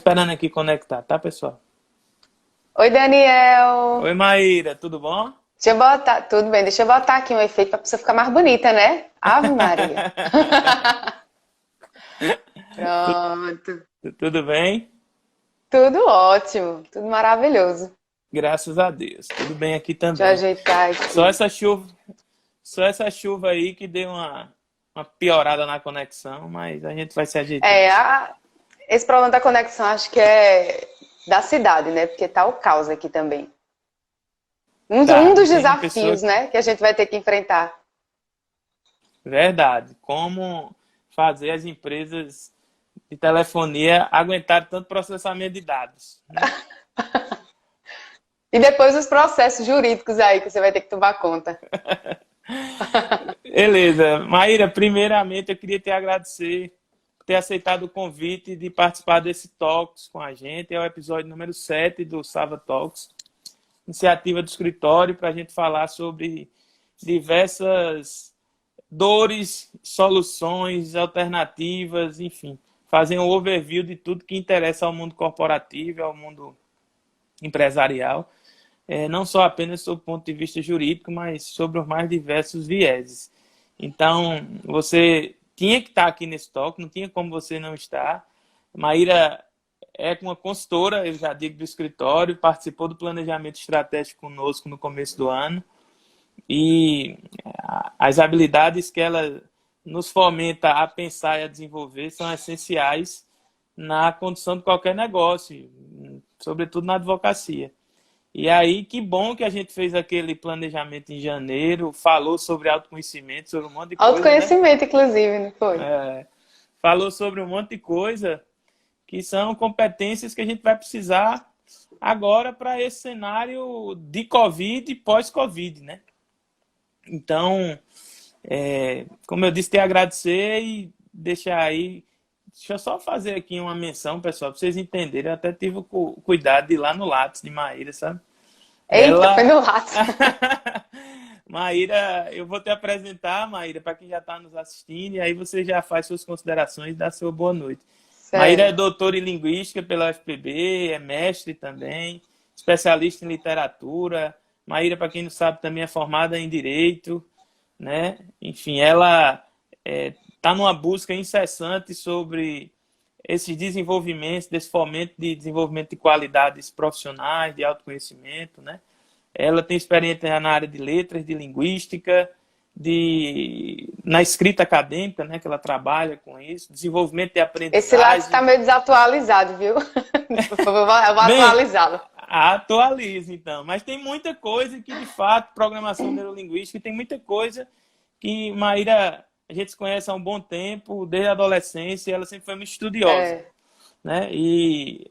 esperando aqui conectar, tá, pessoal? Oi, Daniel. Oi, Maíra, tudo bom? Deixa eu botar, tudo bem, deixa eu botar aqui um efeito pra você ficar mais bonita, né? Ave Maria. Pronto. Tudo bem? Tudo ótimo, tudo maravilhoso. Graças a Deus. Tudo bem aqui Deixa eu também. ajeitar Só aqui. essa chuva, só essa chuva aí que deu uma piorada na conexão, mas a gente vai se ajeitando. É, esse problema da conexão acho que é da cidade, né? Porque tá o caos aqui também. Um Tá, dos tem pessoa desafios, que... né, que a gente vai ter que enfrentar. Verdade. Como fazer as empresas de telefonia aguentar tanto processamento de dados, né? E depois os processos jurídicos aí que você vai ter que tomar conta. Beleza. Maíra, primeiramente eu queria te agradecer por ter aceitado o convite de participar desse Talks com a gente. É o episódio número 7 do Sava Talks, iniciativa do escritório para a gente falar sobre diversas dores, soluções, alternativas, enfim, fazer um overview de tudo que interessa ao mundo corporativo, ao mundo empresarial, não só apenas sob o ponto de vista jurídico, mas sobre os mais diversos vieses. Então, você tinha que estar aqui nesse talk, não tinha como você não estar. Maíra é uma consultora, eu já digo, do escritório, participou do planejamento estratégico conosco no começo do ano, e as habilidades que ela nos fomenta a pensar e a desenvolver são essenciais na condução de qualquer negócio, sobretudo na advocacia. E aí, que bom que a gente fez aquele planejamento em janeiro, falou sobre autoconhecimento, sobre um monte de coisa, né? Autoconhecimento, inclusive, não foi? Falou sobre um monte de coisa que são competências que a gente vai precisar agora para esse cenário de Covid e pós-Covid, né? Então, como eu disse, te agradecer e deixar aí. Deixa eu só fazer aqui uma menção, pessoal, para vocês entenderem. Eu até tive o cuidado de ir lá no Lattes de Maíra, sabe? Eita, foi Ela. no rato. Maíra, eu vou te apresentar, Maíra, para quem já está nos assistindo, e aí você já faz suas considerações e dá sua boa noite. Maíra é Sério. doutora em Linguística pela UFPB, é mestre também, especialista em literatura. Maíra, para quem não sabe, também é formada em Direito, né? Enfim, ela está numa busca incessante sobre esses desenvolvimentos, desse fomento de desenvolvimento de qualidades profissionais, de autoconhecimento, né? Ela tem experiência na área de letras, de linguística, na escrita acadêmica, né, que ela trabalha com isso, desenvolvimento de Esse lado está aprendizagem. meio desatualizado, viu? Por favor, eu vou Bem, atualizá-lo. atualiza então. Mas tem muita coisa que, de fato, programação neurolinguística, tem muita coisa que Maíra, a gente se conhece há um bom tempo, desde a adolescência, ela sempre foi muito estudiosa, É, né? E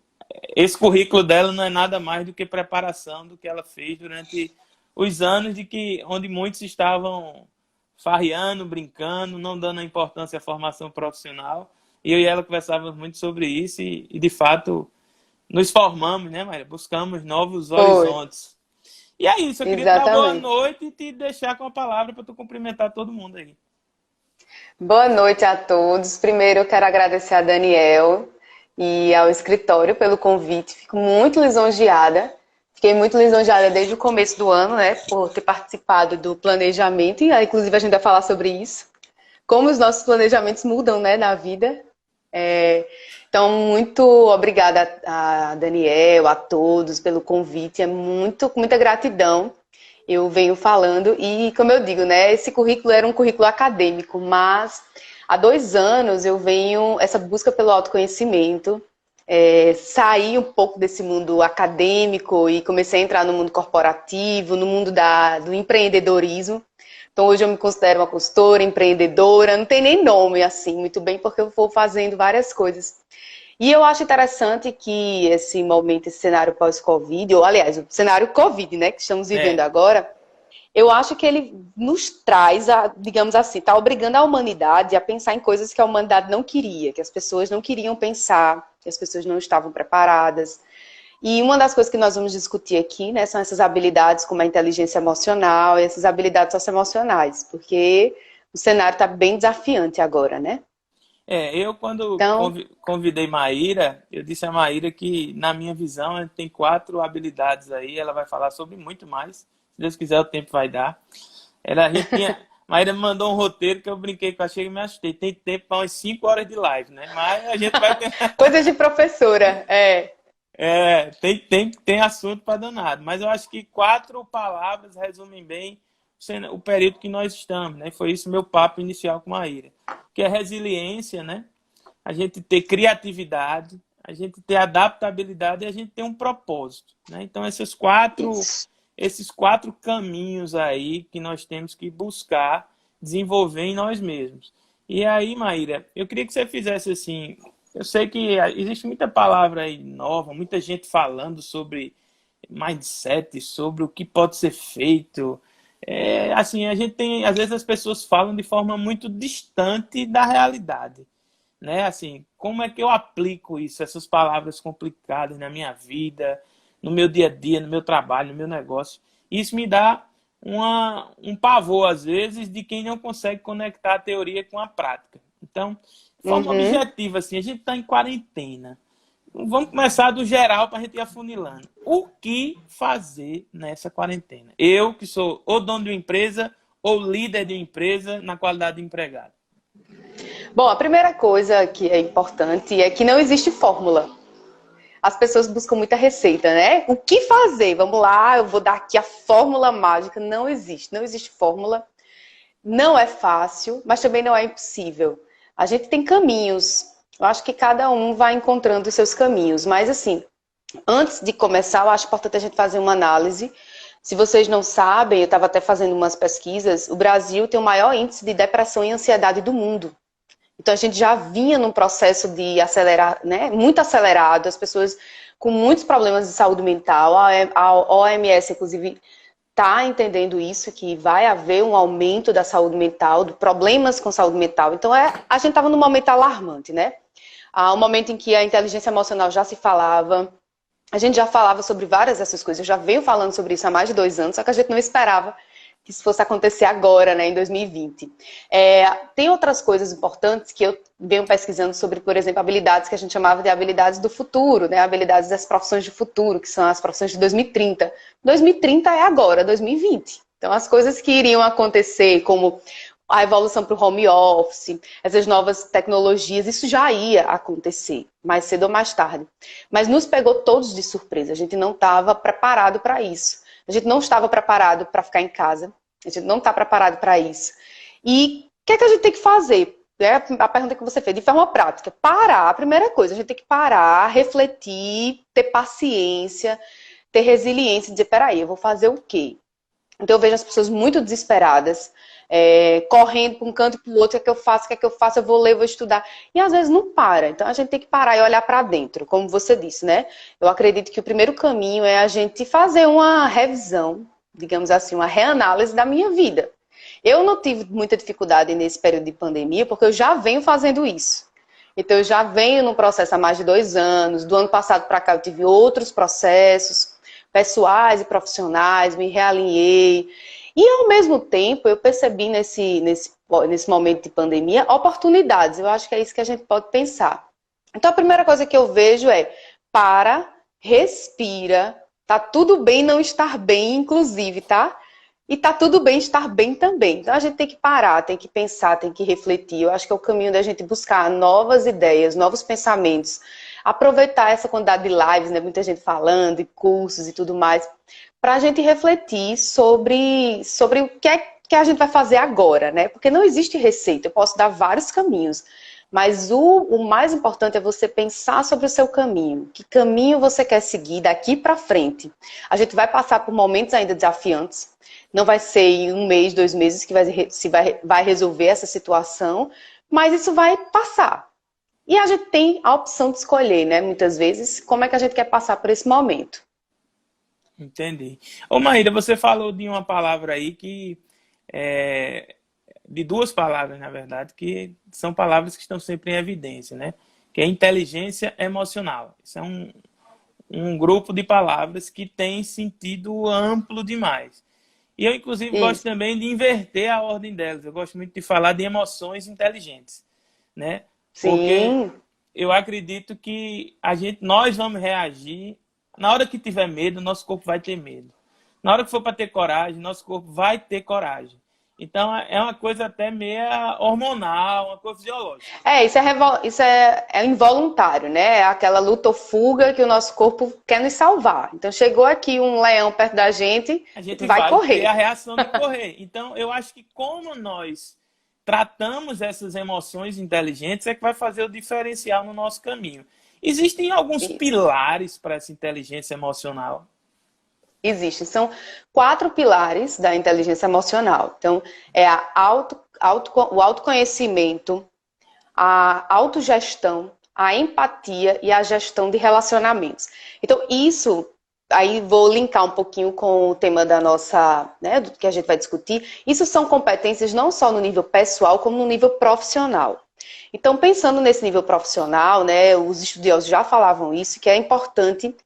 esse currículo dela não é nada mais do que preparação do que ela fez durante os anos onde muitos estavam farreando, brincando, não dando a importância à formação profissional. E eu e ela conversávamos muito sobre isso e de fato, nos formamos, né, Maria? Buscamos novos foi. horizontes. E é isso, eu queria te dar boa Exatamente. noite e te deixar com a palavra para tu cumprimentar todo mundo aí. Boa noite a todos. Primeiro, eu quero agradecer a Daniel e ao escritório pelo convite. Fico muito lisonjeada. Fiquei muito lisonjeada desde o começo do ano, né, por ter participado do planejamento. E, inclusive, a gente vai falar sobre isso. Como os nossos planejamentos mudam, né, na vida. Então, muito obrigada a Daniel, a todos pelo convite. É com muita gratidão. Eu venho falando e, como eu digo, né, esse currículo era um currículo acadêmico, mas há 2 anos eu venho essa busca pelo autoconhecimento, saí um pouco desse mundo acadêmico e comecei a entrar no mundo corporativo, no mundo do empreendedorismo. Então hoje eu me considero uma consultora, empreendedora, não tem nem nome assim, muito bem, porque eu vou fazendo várias coisas. E eu acho interessante que esse momento, esse cenário pós-Covid, ou aliás, o cenário Covid, né, que estamos vivendo É, agora, eu acho que ele nos traz, digamos assim, está obrigando a humanidade a pensar em coisas que a humanidade não queria, que as pessoas não queriam pensar, que as pessoas não estavam preparadas. E uma das coisas que nós vamos discutir aqui, né, são essas habilidades como a inteligência emocional e essas habilidades socioemocionais, porque o cenário está bem desafiante agora, né? Eu quando Então, convidei Maíra, eu disse a Maíra que, na minha visão, ela tem 4 habilidades aí, ela vai falar sobre muito mais. Se Deus quiser, o tempo vai dar. A gente tinha. Maíra me mandou um roteiro que eu brinquei com a chega e me assustei. Tem tempo para umas 5 horas de live, né? Mas a gente vai tentar. coisa de professora, é. Tem assunto para danado. Mas eu acho que 4 palavras resumem bem o período que nós estamos, né? Foi isso meu papo inicial com Maíra. Que é resiliência, né? A gente ter criatividade, a gente ter adaptabilidade e a gente ter um propósito, né? Então, Isso. esses 4 caminhos aí que nós temos que buscar desenvolver em nós mesmos. E aí, Maíra, eu queria que você fizesse assim. Eu sei que existe muita palavra aí nova, muita gente falando sobre mindset, sobre o que pode ser feito. Assim, a gente tem, às vezes as pessoas falam de forma muito distante da realidade, né? Assim, como é que eu aplico isso, essas palavras complicadas na minha vida, no meu dia a dia, no meu trabalho, no meu negócio? Isso me dá um pavor, às vezes, de quem não consegue conectar a teoria com a prática. Então, de forma Uhum. objetiva, assim, a gente está em quarentena. Vamos começar do geral para a gente ir afunilando. O que fazer nessa quarentena? Eu, que sou ou dono de uma empresa ou líder de uma empresa na qualidade de empregado. Bom, a primeira coisa que é importante é que não existe fórmula. As pessoas buscam muita receita, né? O que fazer? Vamos lá, eu vou dar aqui a fórmula mágica. Não existe, não existe fórmula. Não é fácil, mas também não é impossível. A gente tem caminhos. Eu acho que cada um vai encontrando os seus caminhos. Mas, assim, antes de começar, eu acho importante a gente fazer uma análise. Se vocês não sabem, eu estava até fazendo umas pesquisas, o Brasil tem o maior índice de depressão e ansiedade do mundo. Então a gente já vinha num processo de acelerar, né, muito acelerado, as pessoas com muitos problemas de saúde mental. A OMS, inclusive, está entendendo isso, que vai haver um aumento da saúde mental, de problemas com saúde mental. Então a gente estava num momento alarmante, né? Há um momento em que a inteligência emocional já se falava, a gente já falava sobre várias dessas coisas, eu já venho falando sobre isso há mais de 2 anos, só que a gente não esperava que isso fosse acontecer agora, né, em 2020. Tem outras coisas importantes que eu venho pesquisando sobre, por exemplo, habilidades que a gente chamava de habilidades do futuro, né, habilidades das profissões de futuro, que são as profissões de 2030. 2030 é agora, 2020. Então, as coisas que iriam acontecer, como a evolução para o home office, essas novas tecnologias, isso já ia acontecer, mais cedo ou mais tarde. Mas nos pegou todos de surpresa, a gente não estava preparado para isso. A gente não estava preparado para ficar em casa, a gente não está preparado para isso. E o que é que a gente tem que fazer? É a pergunta que você fez, de forma prática. Parar, a primeira coisa, a gente tem que parar, refletir, ter paciência, ter resiliência, dizer, peraí, eu vou fazer o quê? Então eu vejo as pessoas muito desesperadas, correndo para um canto e para o outro, o que é que eu faço, o que é que eu faço, eu vou ler, vou estudar. E às vezes não para. Então a gente tem que parar e olhar para dentro, como você disse, né? Eu acredito que o primeiro caminho é a gente fazer uma revisão, digamos assim, uma reanálise da minha vida. Eu não tive muita dificuldade nesse período de pandemia, porque eu já venho fazendo isso. Então eu já venho num processo há mais de 2 anos, do ano passado para cá eu tive outros processos, pessoais e profissionais, me realinhei. E, ao mesmo tempo, eu percebi nesse momento de pandemia oportunidades. Eu acho que é isso que a gente pode pensar. Então, a primeira coisa que eu vejo é para, respira. Tá tudo bem não estar bem, inclusive, tá? E tá tudo bem estar bem também. Então, a gente tem que parar, tem que pensar, tem que refletir. Eu acho que é o caminho da gente buscar novas ideias, novos pensamentos. Aproveitar essa quantidade de lives, né? Muita gente falando, e cursos e tudo mais, para a gente refletir sobre o que é que a gente vai fazer agora, né? Porque não existe receita, eu posso dar vários caminhos, mas o mais importante é você pensar sobre o seu caminho. Que caminho você quer seguir daqui para frente? A gente vai passar por momentos ainda desafiantes, não vai ser em 1 mês, 2 meses que vai resolver essa situação, mas isso vai passar. E a gente tem a opção de escolher, né? Muitas vezes, como é que a gente quer passar por esse momento. Entendi. Ô, Maíra, você falou de uma palavra aí de 2 palavras, na verdade, que são palavras que estão sempre em evidência, né? Que é inteligência emocional. Isso é um grupo de palavras que tem sentido amplo demais. E eu, inclusive, gosto Isso. também de inverter a ordem delas. Eu gosto muito de falar de emoções inteligentes, né? Porque Sim, eu acredito que nós vamos reagir. Na hora que tiver medo, nosso corpo vai ter medo. Na hora que for para ter coragem, nosso corpo vai ter coragem. Então é uma coisa até meia hormonal, uma coisa fisiológica. isso é involuntário, né? É aquela luta ou fuga que o nosso corpo quer nos salvar. Então chegou aqui um leão perto da gente, A a gente gente vai vai ter a correr. reação de correr. Então eu acho que como nós tratamos essas emoções inteligentes é que vai fazer o diferencial no nosso caminho. Existem alguns Isso. pilares para essa inteligência emocional. Existem. São 4 pilares da inteligência emocional. Então, é o autoconhecimento, a autogestão, a empatia e a gestão de relacionamentos. Então, isso, aí vou linkar um pouquinho com o tema da nossa, né, do que a gente vai discutir. Isso são competências não só no nível pessoal, como no nível profissional. Então, pensando nesse nível profissional, né, os estudiosos já falavam isso, que é importante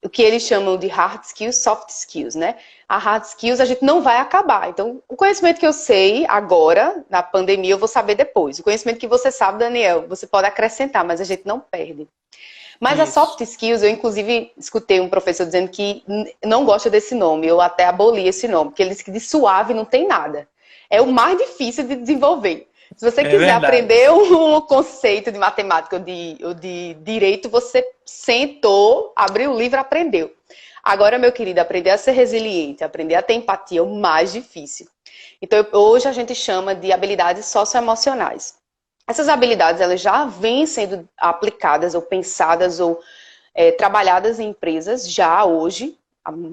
o que eles chamam de hard skills, soft skills, né? A hard skills a gente não vai acabar. Então, o conhecimento que eu sei agora, na pandemia, eu vou saber depois. O conhecimento que você sabe, Daniel, você pode acrescentar, mas a gente não perde. Mas a Isso. soft skills, eu inclusive escutei um professor dizendo que não gosta desse nome, eu até aboli esse nome, porque ele disse que de suave não tem nada. É o mais difícil de desenvolver. Se você É quiser verdade. aprender um conceito de matemática ou de direito, você sentou, abriu o livro, aprendeu. Agora, meu querido, aprender a ser resiliente, aprender a ter empatia é o mais difícil. Então, hoje a gente chama de habilidades socioemocionais. Essas habilidades elas já vêm sendo aplicadas ou pensadas ou trabalhadas em empresas já hoje,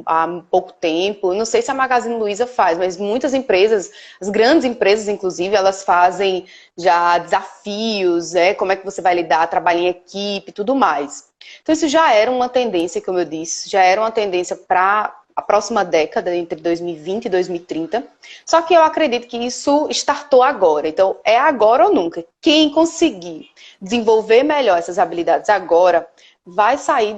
há pouco tempo. Não sei se a Magazine Luiza faz, mas muitas empresas, as grandes empresas, inclusive, elas fazem já desafios, como é que você vai lidar, trabalhar em equipe e tudo mais. Então, isso já era uma tendência, como eu disse, já era uma tendência para a próxima década, entre 2020 e 2030. Só que eu acredito que isso startou agora. Então, é agora ou nunca. Quem conseguir desenvolver melhor essas habilidades agora vai sair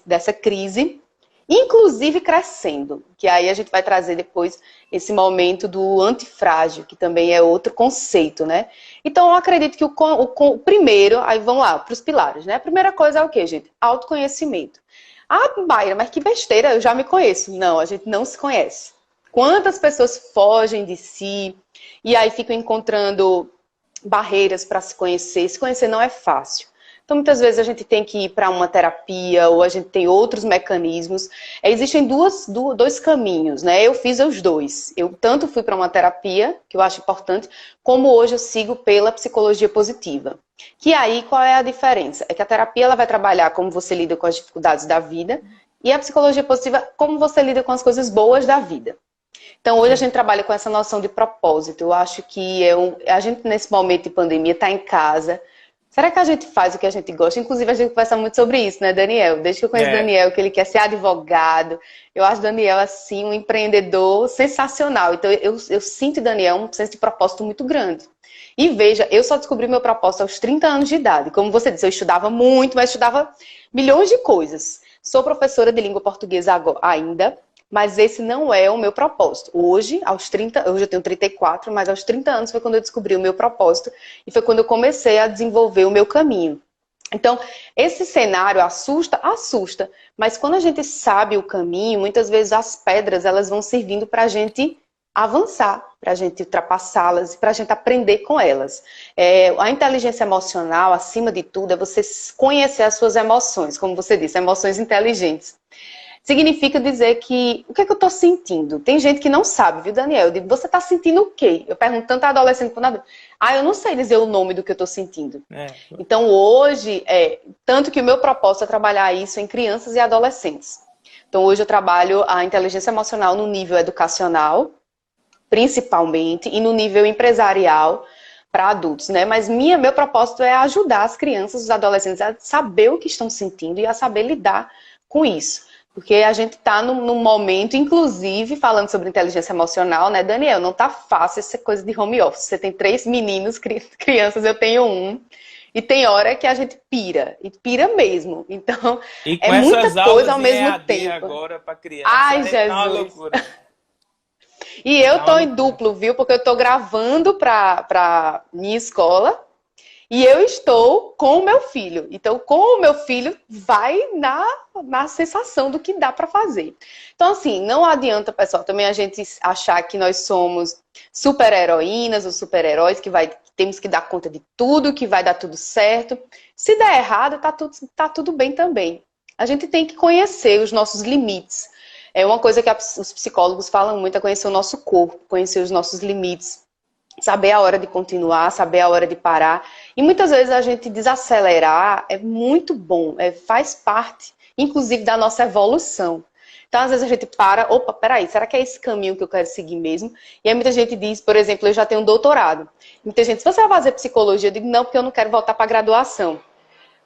dessa crise, inclusive crescendo. Que aí a gente vai trazer depois esse momento do antifrágil, que também é outro conceito, né? Então, eu acredito que o primeiro, aí vamos lá, para os pilares, né? A primeira coisa é o quê, gente? Autoconhecimento. Ah, Mayra, mas que besteira, eu já me conheço. Não, a gente não se conhece. Quantas pessoas fogem de si e aí ficam encontrando barreiras para se conhecer? Se conhecer não é fácil. Então, muitas vezes a gente tem que ir para uma terapia ou a gente tem outros mecanismos. Existem dois caminhos, né? Eu fiz os dois. Eu tanto fui para uma terapia, que eu acho importante, como hoje eu sigo pela psicologia positiva. Que aí, qual é a diferença? É que a terapia ela vai trabalhar como você lida com as dificuldades da vida e a psicologia positiva, como você lida com as coisas boas da vida. Então, hoje a Sim. gente trabalha com essa noção de propósito. Eu acho que a gente, nesse momento de pandemia, está em casa. Será que a gente faz o que a gente gosta? Inclusive, a gente conversa muito sobre isso, né, Daniel? Desde que eu conheço o É. Daniel, que ele quer ser advogado. Eu acho o Daniel, assim, um empreendedor sensacional. Então, eu sinto em Daniel um senso de propósito muito grande. E veja, eu só descobri meu propósito aos 30 anos de idade. Como você disse, eu estudava muito, mas estudava milhões de coisas. Sou professora de língua portuguesa ainda, mas esse não é o meu propósito. Hoje, hoje eu tenho 34, mas aos 30 anos foi quando eu descobri o meu propósito e foi quando eu comecei a desenvolver o meu caminho. Então, esse cenário assusta, assusta, mas quando a gente sabe o caminho, muitas vezes as pedras elas vão servindo para a gente avançar, para a gente ultrapassá-las e para a gente aprender com elas. A inteligência emocional, acima de tudo, é você conhecer as suas emoções, como você disse, emoções inteligentes. Significa dizer que, o que é que eu estou sentindo? Tem gente que não sabe, viu, Daniel? Eu digo, você está sentindo o quê? Eu pergunto tanto a adolescente quanto a adulto. Ah, eu não sei dizer o nome do que eu estou sentindo. É. Então, hoje, tanto que o meu propósito é trabalhar isso em crianças e adolescentes. Então, hoje eu trabalho a inteligência emocional no nível educacional, principalmente, e no nível empresarial para adultos, né? Mas meu propósito é ajudar as crianças, os adolescentes a saber o que estão sentindo e a saber lidar com isso. Porque a gente está num momento, inclusive, falando sobre inteligência emocional, né, Daniel? Não tá fácil essa coisa de home office. Você tem 3 meninos, crianças, eu tenho um. E tem hora que a gente pira. E pira mesmo. Então, E é com muita essas coisa aulas ao em mesmo EAD tempo. agora para criança, Ai, tá uma Jesus. loucura. E eu Tá uma tô em loucura. duplo, viu? Porque eu tô gravando pra minha escola. E eu estou com o meu filho. Então, com o meu filho, vai na sensação do que dá para fazer. Então, assim, não adianta, pessoal, também a gente achar que nós somos super-heroínas ou super-heróis, que temos que dar conta de tudo, que vai dar tudo certo. Se der errado, tá tudo bem também. A gente tem que conhecer os nossos limites. É uma coisa que os psicólogos falam muito, é conhecer o nosso corpo, conhecer os nossos limites. Saber a hora de continuar, saber a hora de parar. E muitas vezes a gente desacelerar é muito bom, faz parte, inclusive, da nossa evolução. Então, às vezes a gente para, opa, peraí, será que é esse caminho que eu quero seguir mesmo? E aí muita gente diz, por exemplo, eu já tenho um doutorado. Muita gente, se você vai fazer psicologia, eu digo, não, porque eu não quero voltar para a graduação.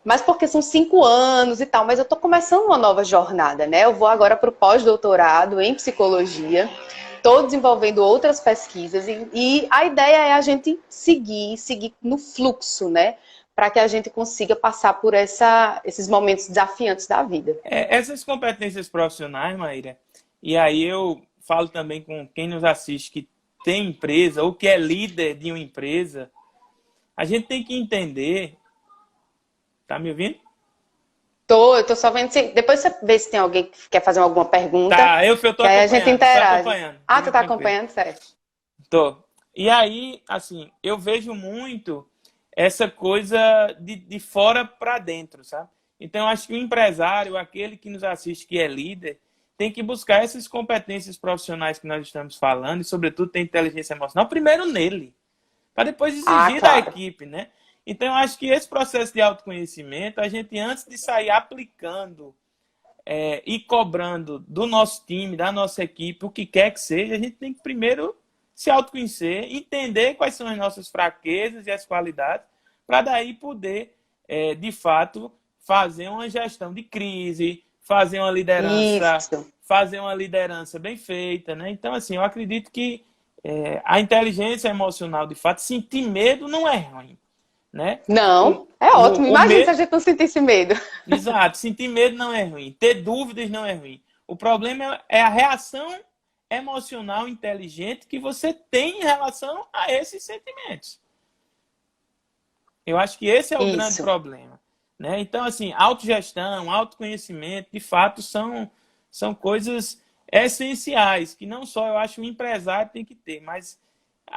Mas porque são 5 anos e tal, mas eu estou começando uma nova jornada, né? Eu vou agora para o pós-doutorado em psicologia. Estou desenvolvendo outras pesquisas e a ideia é a gente seguir no fluxo, né? Para que a gente consiga passar por esses momentos desafiantes da vida. Essas competências profissionais, Maíra, e aí eu falo também com quem nos assiste que tem empresa ou que é líder de uma empresa, a gente tem que entender... Tá me ouvindo? Eu tô só vendo se... Depois você vê se tem alguém que quer fazer alguma pergunta. Tá, eu tô acompanhando. Aí a gente interage. Ah, tu tá acompanhando, certo? Tô. E aí, assim, eu vejo muito essa coisa de fora para dentro, sabe? Então, eu acho que o empresário, aquele que nos assiste, que é líder, tem que buscar essas competências profissionais que nós estamos falando e, sobretudo, ter inteligência emocional, primeiro nele, para depois exigir da equipe, né? Então, eu acho que esse processo de autoconhecimento, a gente, antes de sair aplicando e cobrando do nosso time, da nossa equipe, o que quer que seja, a gente tem que primeiro se autoconhecer, entender quais são as nossas fraquezas e as qualidades, para daí poder, de fato, fazer uma gestão de crise, fazer uma liderança bem feita, né? Então, assim, eu acredito que a inteligência emocional, de fato, sentir medo não é ruim. Né? Não, é ótimo. Imagina se a gente não sentisse medo. Exato, sentir medo não é ruim. Ter dúvidas não é ruim. O problema é a reação emocional inteligente que você tem em relação a esses sentimentos. Eu acho que esse é o grande problema. Né? Então, assim, autogestão, autoconhecimento, de fato, são coisas essenciais, que não só eu acho o empresário tem que ter, mas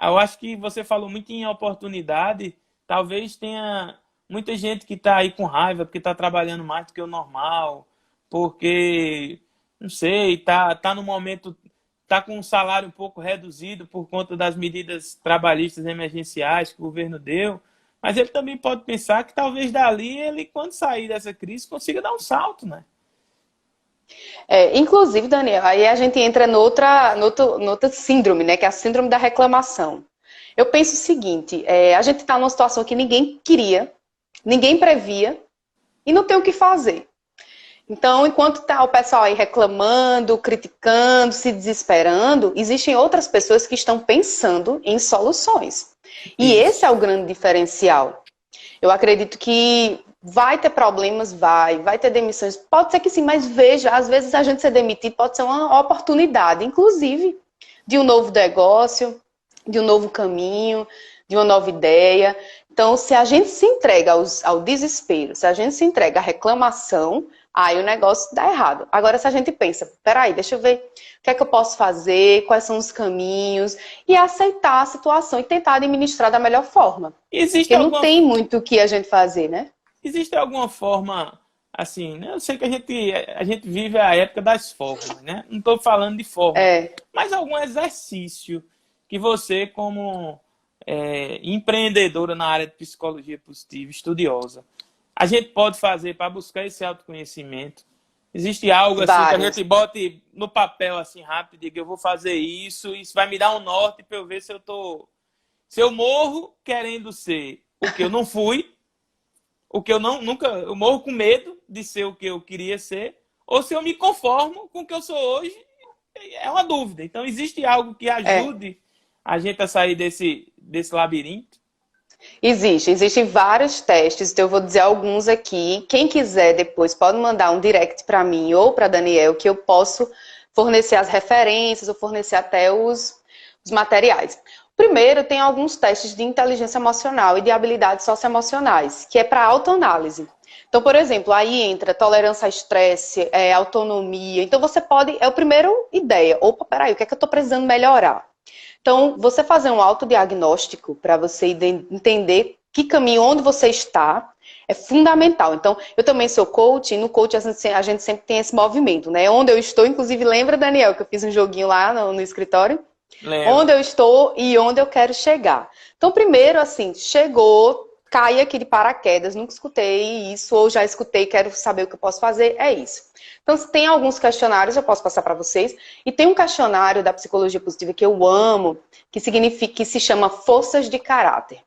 eu acho que você falou muito em oportunidade. Talvez tenha muita gente que está aí com raiva porque está trabalhando mais do que o normal, porque, não sei, tá no momento, está com um salário um pouco reduzido por conta das medidas trabalhistas emergenciais que o governo deu, mas ele também pode pensar que talvez dali ele, quando sair dessa crise, consiga dar um salto, né? Inclusive, Daniel, aí a gente entra noutra síndrome, né? Que é a síndrome da reclamação. Eu penso o seguinte, a gente está numa situação que ninguém queria, ninguém previa e não tem o que fazer. Então, enquanto está o pessoal aí reclamando, criticando, se desesperando, existem outras pessoas que estão pensando em soluções. E esse é o grande diferencial. Eu acredito que vai ter problemas, vai ter demissões. Pode ser que sim, mas veja, às vezes a gente ser demitido pode ser uma oportunidade, inclusive, de um novo negócio, de um novo caminho, de uma nova ideia. Então, se a gente se entrega ao desespero, se a gente se entrega à reclamação, aí o negócio dá errado. Agora, se a gente pensa, peraí, deixa eu ver o que é que eu posso fazer, quais são os caminhos, e aceitar a situação e tentar administrar da melhor forma. Porque não tem muito o que a gente fazer, né? Existe alguma forma, assim, né? Eu sei que a gente vive a época das fórmulas, né? Não estou falando de fórmula, mas algum exercício que você, como empreendedora na área de psicologia positiva, estudiosa, a gente pode fazer para buscar esse autoconhecimento? Existe algo assim que a gente bote no papel assim rápido e diga, eu vou fazer isso vai me dar um norte para eu ver se eu morro querendo ser o que eu não fui, o que eu eu morro com medo de ser o que eu queria ser, ou se eu me conformo com o que eu sou hoje, é uma dúvida. Então, existe algo que ajude a gente a sair desse labirinto? Existem vários testes, então eu vou dizer alguns aqui. Quem quiser depois pode mandar um direct para mim ou para Daniel, que eu posso fornecer as referências ou fornecer até os materiais. Primeiro, tem alguns testes de inteligência emocional e de habilidades socioemocionais, que é para autoanálise. Então, por exemplo, aí entra tolerância a estresse, autonomia. Então, você pode... É a primeira ideia. Opa, peraí, o que é que eu estou precisando melhorar? Então, você fazer um autodiagnóstico para você entender que caminho, onde você está, é fundamental. Então, eu também sou coach, e no coach a gente sempre tem esse movimento, né? Onde eu estou, inclusive, lembra, Daniel, que eu fiz um joguinho lá no escritório? Lembro. Onde eu estou e onde eu quero chegar. Então, primeiro, assim, chegou, caí aqui de paraquedas, nunca escutei isso, ou já escutei, quero saber o que eu posso fazer, é isso. Então, tem alguns questionários, eu posso passar para vocês, e tem um questionário da psicologia positiva que eu amo, que significa, que se chama forças de caráter.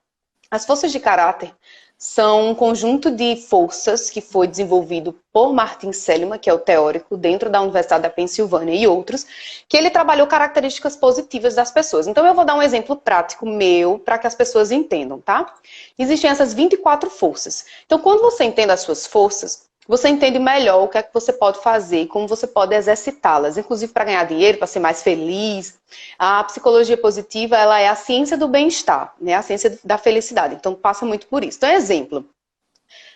As forças de caráter são um conjunto de forças que foi desenvolvido por Martin Seligman, que é o teórico dentro da Universidade da Pensilvânia e outros, que ele trabalhou características positivas das pessoas. Então eu vou dar um exemplo prático meu para que as pessoas entendam, tá? Existem essas 24 forças. Então quando você entende as suas forças, você entende melhor o que é que você pode fazer, como você pode exercitá-las, inclusive para ganhar dinheiro, para ser mais feliz. A psicologia positiva, ela é a ciência do bem-estar, né? A ciência da felicidade. Então, passa muito por isso. Então, exemplo.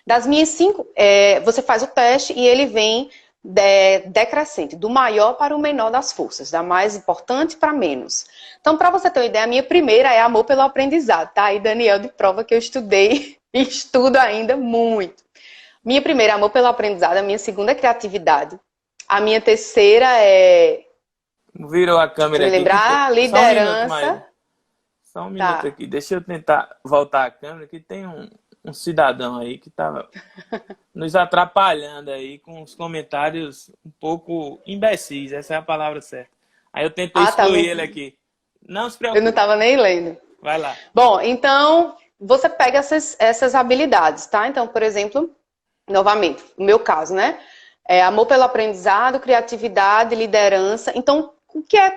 Das minhas 5, você faz o teste e ele vem decrescente, do maior para o menor das forças, da mais importante para menos. Então, para você ter uma ideia, a minha primeira é amor pelo aprendizado, tá? E Daniel de prova que eu estudei e estudo ainda muito. Minha primeira, amor pelo aprendizado. A minha segunda, criatividade. A minha terceira é... Virou a câmera me aqui. lembrar, Só um minuto, Maíra. liderança. Só um minuto Tá. aqui. Deixa eu tentar voltar a câmera, que tem um cidadão aí que estava nos atrapalhando aí com os comentários um pouco imbecis. Essa é a palavra certa. Aí eu tentei Tá. excluir ele aqui. Não se Eu não preocupe. estava nem lendo. Vai lá. Bom, então, você pega essas habilidades, tá? Então, por exemplo, novamente, no meu caso, né? Amor pelo aprendizado, criatividade, liderança. Então,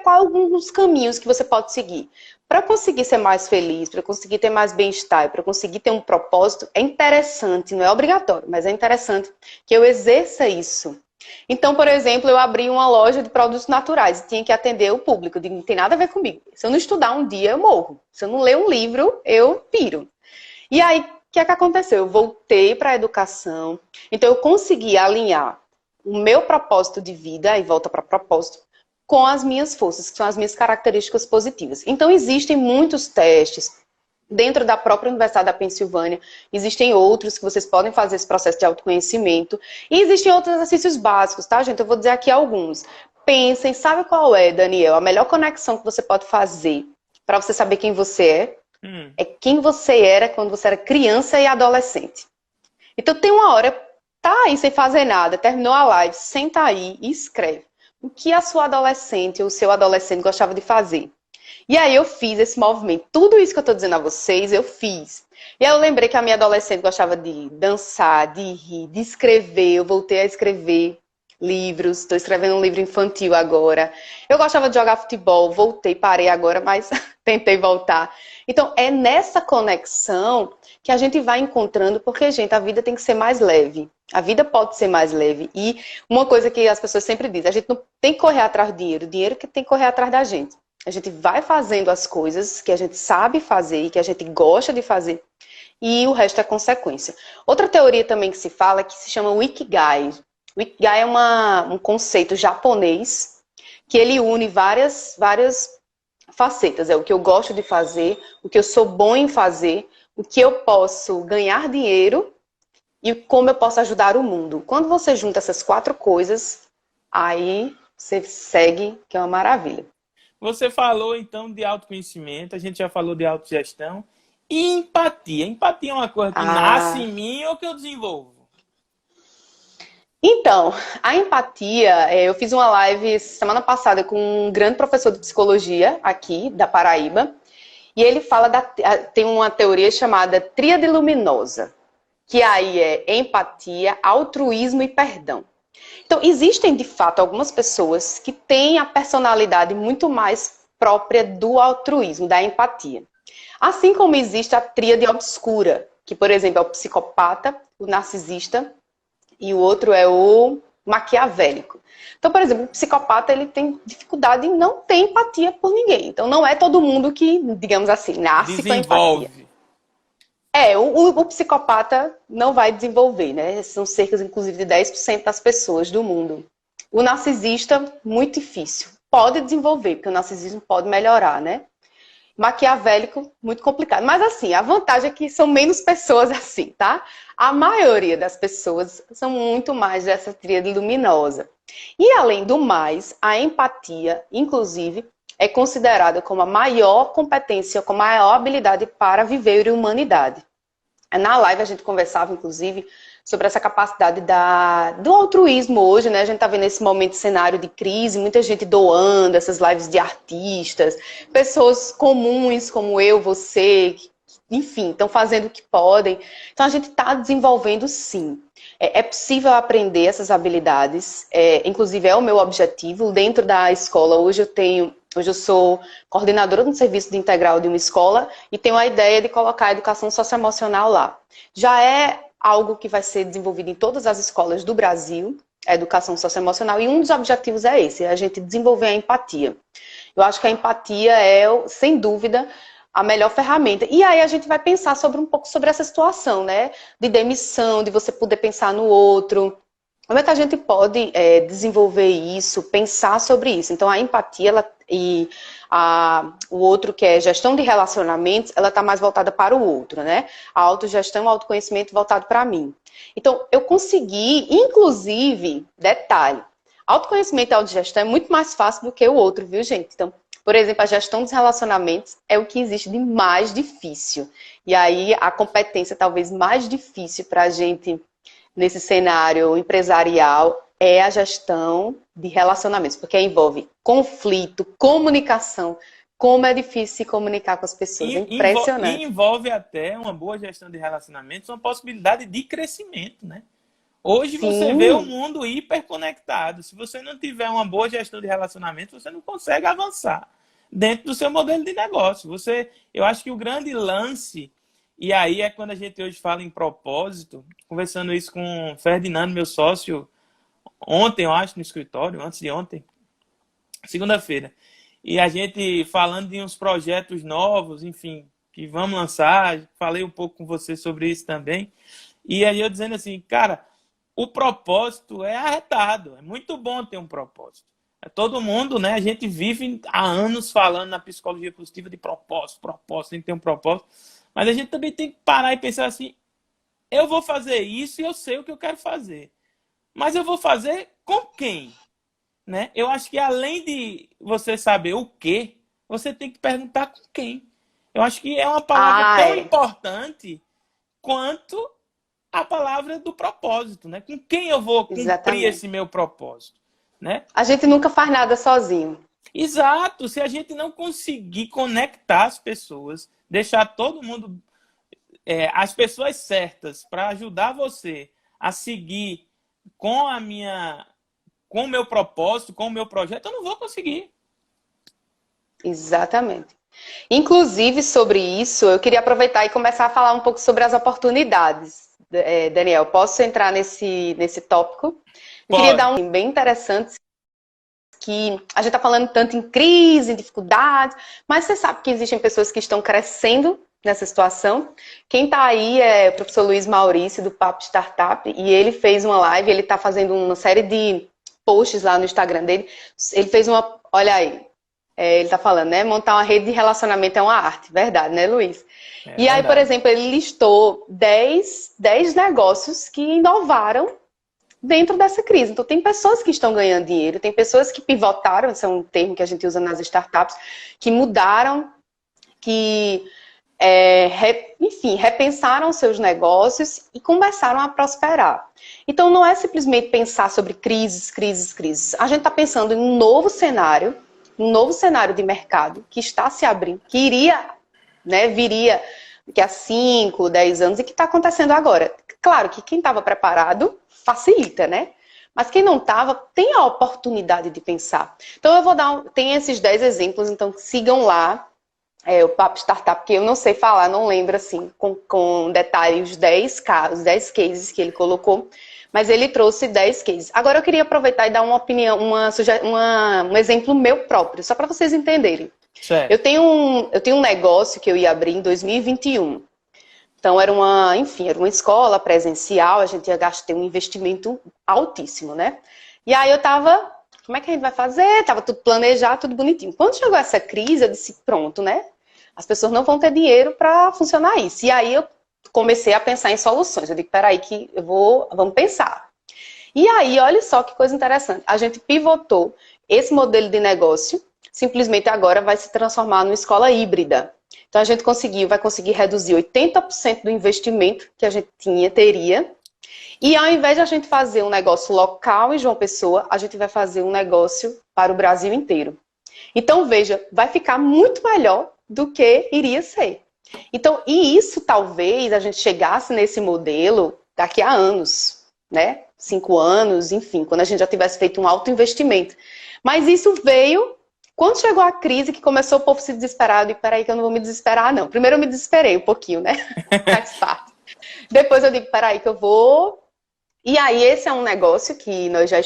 qual alguns caminhos que você pode seguir? Para conseguir ser mais feliz, para conseguir ter mais bem-estar, para conseguir ter um propósito, é interessante, não é obrigatório, mas é interessante que eu exerça isso. Então, por exemplo, eu abri uma loja de produtos naturais e tinha que atender o público. Eu digo, não tem nada a ver comigo. Se eu não estudar um dia, eu morro. Se eu não ler um livro, eu piro. E aí, o que é que aconteceu? Eu voltei para a educação, então eu consegui alinhar o meu propósito de vida, aí volta para propósito, com as minhas forças, que são as minhas características positivas. Então, existem muitos testes. Dentro da própria Universidade da Pensilvânia, existem outros que vocês podem fazer esse processo de autoconhecimento. E existem outros exercícios básicos, tá, gente? Eu vou dizer aqui alguns. Pensem, sabe qual é, Daniel? A melhor conexão que você pode fazer para você saber quem você é quem você era quando você era criança e adolescente. Então tem uma hora, tá aí sem fazer nada, terminou a live, senta aí e escreve. O que a sua adolescente ou o seu adolescente gostava de fazer? E aí eu fiz esse movimento. Tudo isso que eu tô dizendo a vocês, eu fiz. E aí eu lembrei que a minha adolescente gostava de dançar, de rir, de escrever. Eu voltei a escrever livros. Estou escrevendo um livro infantil agora. Eu gostava de jogar futebol. Voltei, parei agora, mas tentei voltar. Então, é nessa conexão que a gente vai encontrando, porque, gente, a vida tem que ser mais leve. A vida pode ser mais leve. E uma coisa que as pessoas sempre dizem, a gente não tem que correr atrás do dinheiro. O dinheiro que tem que correr atrás da gente. A gente vai fazendo as coisas que a gente sabe fazer e que a gente gosta de fazer, e o resto é consequência. Outra teoria também que se fala, que se chama o Ikigai. O Ikigai é um conceito japonês que ele une várias facetas. É o que eu gosto de fazer, o que eu sou bom em fazer, o que eu posso ganhar dinheiro e como eu posso ajudar o mundo. Quando você junta essas 4 coisas, aí você segue, que é uma maravilha. Você falou, então, de autoconhecimento, a gente já falou de autogestão e empatia. Empatia é uma coisa que nasce em mim ou que eu desenvolvo? Então, a empatia, eu fiz uma live semana passada com um grande professor de psicologia aqui, da Paraíba, e ele fala, tem uma teoria chamada tríade luminosa, que aí é empatia, altruísmo e perdão. Então, existem, de fato, algumas pessoas que têm a personalidade muito mais própria do altruísmo, da empatia. Assim como existe a tríade obscura, que, por exemplo, é o psicopata, o narcisista e o outro é o maquiavélico. Então, por exemplo, o psicopata, ele tem dificuldade em não ter empatia por ninguém. Então, não é todo mundo que, digamos assim, nasce com empatia. Desenvolve. O psicopata não vai desenvolver, né? São cerca, inclusive, de 10% das pessoas do mundo. O narcisista, muito difícil. Pode desenvolver, porque o narcisismo pode melhorar, né? Maquiavélico, muito complicado. Mas assim, a vantagem é que são menos pessoas assim, tá? A maioria das pessoas são muito mais dessa tríade luminosa. E além do mais, a empatia, inclusive, é considerada como a maior competência, como a maior habilidade para viver a humanidade. Na live a gente conversava, inclusive, sobre essa capacidade do altruísmo hoje, né? A gente tá vendo esse momento de cenário de crise, muita gente doando, essas lives de artistas, pessoas comuns como eu, você, enfim, estão fazendo o que podem. Então a gente está desenvolvendo sim. É possível aprender essas habilidades, inclusive é o meu objetivo. Dentro da escola, hoje eu sou coordenadora do serviço de integral de uma escola e tenho a ideia de colocar a educação socioemocional lá. Já é algo que vai ser desenvolvido em todas as escolas do Brasil, a educação socioemocional, e um dos objetivos é esse, é a gente desenvolver a empatia. Eu acho que a empatia é, sem dúvida, a melhor ferramenta. E aí a gente vai pensar um pouco sobre essa situação, né? De demissão, de você poder pensar no outro. Como é que a gente pode desenvolver isso, pensar sobre isso? Então, a empatia o outro, que é gestão de relacionamentos, ela está mais voltada para o outro, né? A autogestão, o autoconhecimento voltado para mim. Então, eu consegui, inclusive, detalhe, autoconhecimento e autogestão é muito mais fácil do que o outro, viu, gente? Então, por exemplo, a gestão dos relacionamentos é o que existe de mais difícil. E aí, a competência talvez mais difícil para a gente nesse cenário empresarial é a gestão de relacionamentos, porque envolve conflito, comunicação, como é difícil se comunicar com as pessoas, é impressionante. E envolve até uma boa gestão de relacionamentos, uma possibilidade de crescimento, né? Hoje Sim. Você vê o mundo hiperconectado. Se você não tiver uma boa gestão de relacionamentos, você não consegue avançar dentro do seu modelo de negócio. Eu acho que o grande lance, e aí é quando a gente hoje fala em propósito, conversando isso com o Ferdinando, meu sócio, ontem, eu acho, no escritório, antes de ontem, segunda-feira. E a gente falando de uns projetos novos, enfim, que vamos lançar. Falei um pouco com você sobre isso também. E aí eu dizendo assim, cara, o propósito é arretado. É muito bom ter um propósito. Todo mundo, né? A gente vive há anos falando na psicologia positiva de propósito, tem que ter um propósito. Mas a gente também tem que parar e pensar assim, eu vou fazer isso e eu sei o que eu quero fazer. Mas eu vou fazer com quem? Né? Eu acho que além de você saber o que, você tem que perguntar com quem. Eu acho que é uma palavra tão importante quanto a palavra do propósito, né? Com quem eu vou cumprir esse meu propósito, né? A gente nunca faz nada sozinho. Exato. Se a gente não conseguir conectar as pessoas, deixar todo mundo, as pessoas certas para ajudar você a seguir com o meu propósito, com o meu projeto, eu não vou conseguir. Exatamente. Inclusive, sobre isso, eu queria aproveitar e começar a falar um pouco sobre as oportunidades. Daniel, posso entrar nesse tópico? Eu queria dar um bem interessante, que a gente está falando tanto em crise, em dificuldades, mas você sabe que existem pessoas que estão crescendo nessa situação. Quem está aí é o professor Luiz Maurício, do Papo Startup, e ele fez uma live, ele está fazendo uma série de posts lá no Instagram dele. Ele fez olha aí, ele tá falando, né? Montar uma rede de relacionamento é uma arte, verdade, né, Luiz? E aí, por exemplo, ele listou 10 negócios que inovaram dentro dessa crise. Então, tem pessoas que estão ganhando dinheiro, tem pessoas que pivotaram, esse é um termo que a gente usa nas startups, que mudaram, que, enfim, repensaram seus negócios e começaram a prosperar. Então, não é simplesmente pensar sobre crises. A gente está pensando em um novo cenário de mercado que está se abrindo, que viria daqui a 5, 10 anos e que está acontecendo agora. Claro que quem estava preparado facilita, né? Mas quem não estava tem a oportunidade de pensar. Então eu vou tem esses 10 exemplos, então sigam lá o Papo Startup, porque eu não sei falar, não lembro assim, com detalhe os 10 casos, 10 cases que ele colocou, mas ele trouxe 10 cases. Agora eu queria aproveitar e dar uma opinião, um exemplo meu próprio, só para vocês entenderem. Certo. Eu tenho um negócio que eu ia abrir em 2021. Então era uma escola presencial, a gente ia gastar um investimento altíssimo, né? E aí eu tava, como é que a gente vai fazer? Tava tudo planejado, tudo bonitinho. Quando chegou essa crise, eu disse, pronto, né? As pessoas não vão ter dinheiro para funcionar isso. E aí eu comecei a pensar em soluções. Eu digo, peraí que vamos pensar. E aí, olha só que coisa interessante. A gente pivotou esse modelo de negócio, simplesmente agora vai se transformar numa escola híbrida. Então a gente vai conseguir reduzir 80% do investimento que a gente teria. E ao invés de a gente fazer um negócio local em João Pessoa, a gente vai fazer um negócio para o Brasil inteiro. Então, veja, vai ficar muito melhor do que iria ser. Então, e isso talvez a gente chegasse nesse modelo daqui a anos, né? 5 anos, enfim, quando a gente já tivesse feito um alto investimento. Mas isso veio quando chegou a crise, que começou o povo se desesperar. Eu digo, peraí que eu não vou me desesperar, não. Primeiro eu me desesperei um pouquinho, né? Faz parte. Depois eu digo, peraí que eu vou... E aí esse é um negócio que nós já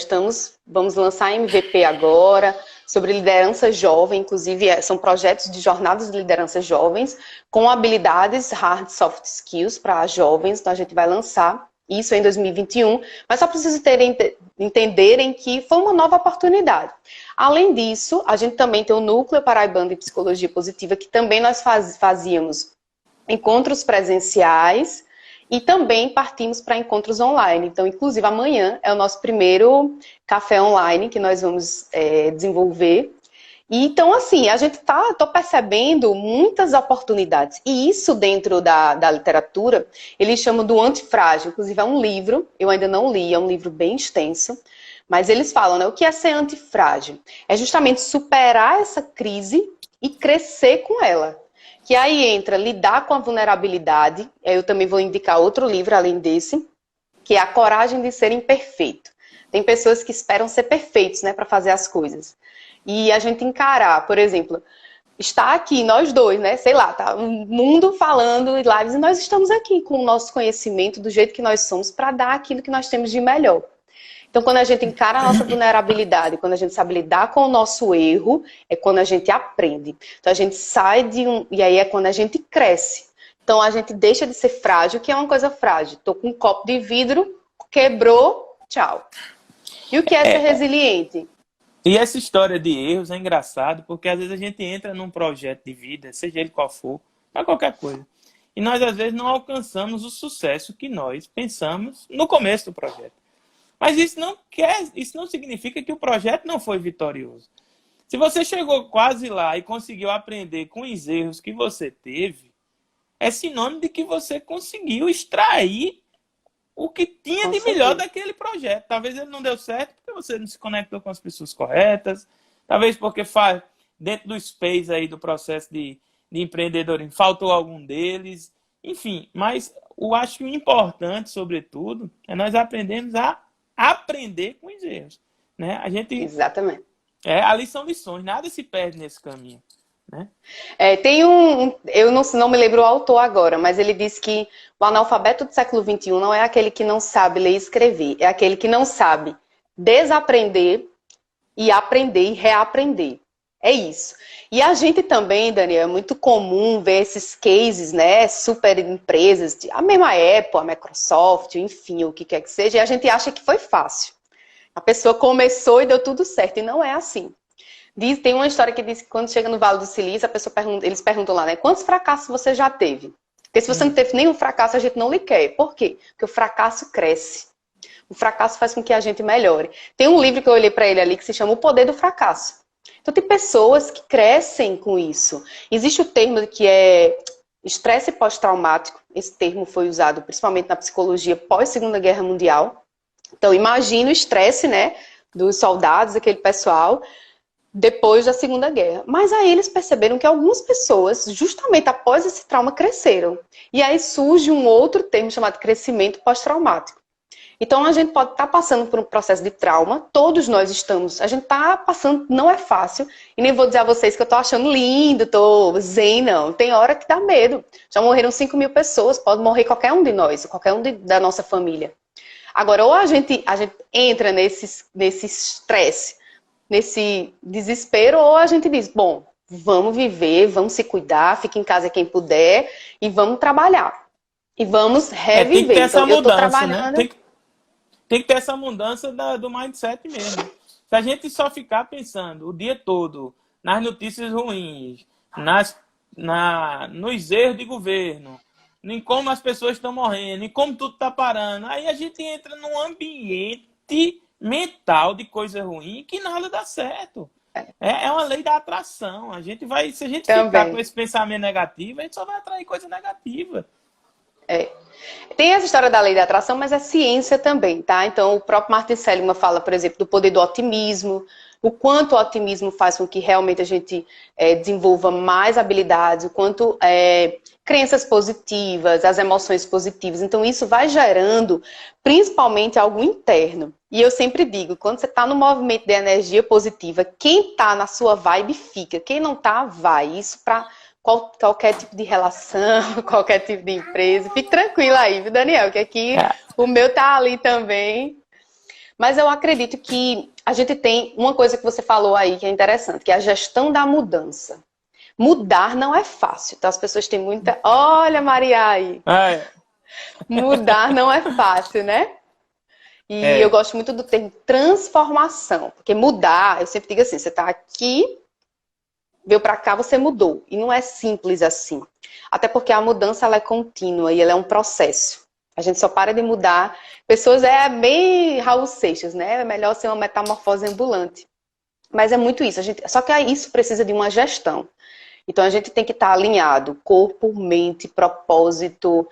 vamos lançar MVP agora, sobre liderança jovem, inclusive são projetos de jornadas de liderança jovens, com habilidades hard soft skills para jovens, então a gente vai lançar isso em 2021, mas só preciso entenderem que foi uma nova oportunidade. Além disso, a gente também tem o Núcleo Paraibano de Psicologia Positiva, que também nós fazíamos encontros presenciais, e também partimos para encontros online. Então, inclusive, amanhã é o nosso primeiro café online que nós vamos desenvolver. E, então, assim, a gente tô percebendo muitas oportunidades. E isso dentro da literatura, eles chamam do antifrágil. Inclusive, é um livro, eu ainda não li, é um livro bem extenso. Mas eles falam, né? O que é ser antifrágil? É justamente superar essa crise e crescer com ela. Que aí entra lidar com a vulnerabilidade, eu também vou indicar outro livro além desse, que é A Coragem de Ser Imperfeito. Tem pessoas que esperam ser perfeitos, né, para fazer as coisas. E a gente encarar, por exemplo, está aqui nós dois, né, sei lá, tá o mundo falando em lives e nós estamos aqui com o nosso conhecimento do jeito que nós somos para dar aquilo que nós temos de melhor. Então, quando a gente encara a nossa vulnerabilidade, quando a gente sabe lidar com o nosso erro, é quando a gente aprende. Então, a gente sai e aí é quando a gente cresce. Então, a gente deixa de ser frágil, que é uma coisa frágil. Estou com um copo de vidro, quebrou, tchau. E o que é ser resiliente? E essa história de erros é engraçado, porque às vezes a gente entra num projeto de vida, seja ele qual for, para qualquer coisa. E nós, às vezes, não alcançamos o sucesso que nós pensamos no começo do projeto. Mas isso não significa que o projeto não foi vitorioso. Se você chegou quase lá e conseguiu aprender com os erros que você teve, é sinônimo de que você conseguiu extrair o que tinha de melhor daquele projeto. Talvez ele não deu certo porque você não se conectou com as pessoas corretas, talvez porque dentro do space aí do processo de empreendedorismo faltou algum deles, enfim. Mas eu acho que o importante, sobretudo, é nós aprendermos a aprender com os erros, né? Exatamente. Ali são lições, nada se perde nesse caminho, né? Tem eu não me lembro o autor agora, mas ele diz que o analfabeto do século XXI não é aquele que não sabe ler e escrever, é aquele que não sabe desaprender e aprender e reaprender. É isso. E a gente também, Daniel, é muito comum ver esses cases, né, super empresas, a mesma Apple, a Microsoft, enfim, o que quer que seja, e a gente acha que foi fácil. A pessoa começou e deu tudo certo, e não é assim. Tem uma história que diz que quando chega no Vale do Silício, eles perguntam lá, né, quantos fracassos você já teve? Porque se você não teve nenhum fracasso, a gente não lhe quer. Por quê? Porque o fracasso cresce. O fracasso faz com que a gente melhore. Tem um livro que eu olhei para ele ali que se chama O Poder do Fracasso. Então, tem pessoas que crescem com isso. Existe o termo que é estresse pós-traumático. Esse termo foi usado principalmente na psicologia pós-Segunda Guerra Mundial. Então, imagina o estresse, né, dos soldados, aquele pessoal, depois da Segunda Guerra. Mas aí eles perceberam que algumas pessoas, justamente após esse trauma, cresceram. E aí surge um outro termo chamado crescimento pós-traumático. Então, a gente pode estar passando por um processo de trauma, todos nós estamos, a gente está passando, não é fácil, e nem vou dizer a vocês que eu estou achando lindo, estou zen, não. Tem hora que dá medo. Já morreram 5.000 pessoas, pode morrer qualquer um de nós, qualquer um da nossa família. Agora, ou a gente entra nesse estresse, nesse desespero, ou a gente diz, bom, vamos viver, vamos se cuidar, fique em casa quem puder, e vamos trabalhar. E vamos reviver. Tem que ter essa então, eu estou mudança, né? trabalhando... Tem que ter essa mudança do mindset mesmo. Se a gente só ficar pensando o dia todo nas notícias ruins, nos erros de governo, em como as pessoas estão morrendo, em como tudo está parando, aí a gente entra num ambiente mental de coisa ruim que nada dá certo. É uma lei da atração. Se a gente ficar com esse pensamento negativo, a gente só vai atrair coisa negativa. Tem essa história da lei da atração, mas é ciência também, tá? Então, o próprio Martin Seligman fala, por exemplo, do poder do otimismo, o quanto o otimismo faz com que realmente a gente desenvolva mais habilidades, o quanto crenças positivas, as emoções positivas. Então, isso vai gerando, principalmente, algo interno. E eu sempre digo, quando você está no movimento de energia positiva, quem está na sua vibe fica, quem não está, vai. Isso para qualquer tipo de relação, qualquer tipo de empresa. Fique tranquila aí, viu, Daniel? Que aqui o meu tá ali também. Mas eu acredito que a gente tem uma coisa que você falou aí que é interessante, que é a gestão da mudança. Mudar não é fácil, tá? As pessoas têm muita... Olha, Maria aí! Mudar não é fácil, né? E eu gosto muito do termo transformação. Porque mudar, eu sempre digo assim, você tá aqui... Veio para cá, você mudou. E não é simples assim. Até porque a mudança ela é contínua e ela é um processo. A gente só para de mudar. Pessoas bem Raul Seixas, né? É melhor ser uma metamorfose ambulante. Mas é muito isso. Só que isso precisa de uma gestão. Então a gente tem que estar alinhado, corpo, mente, propósito,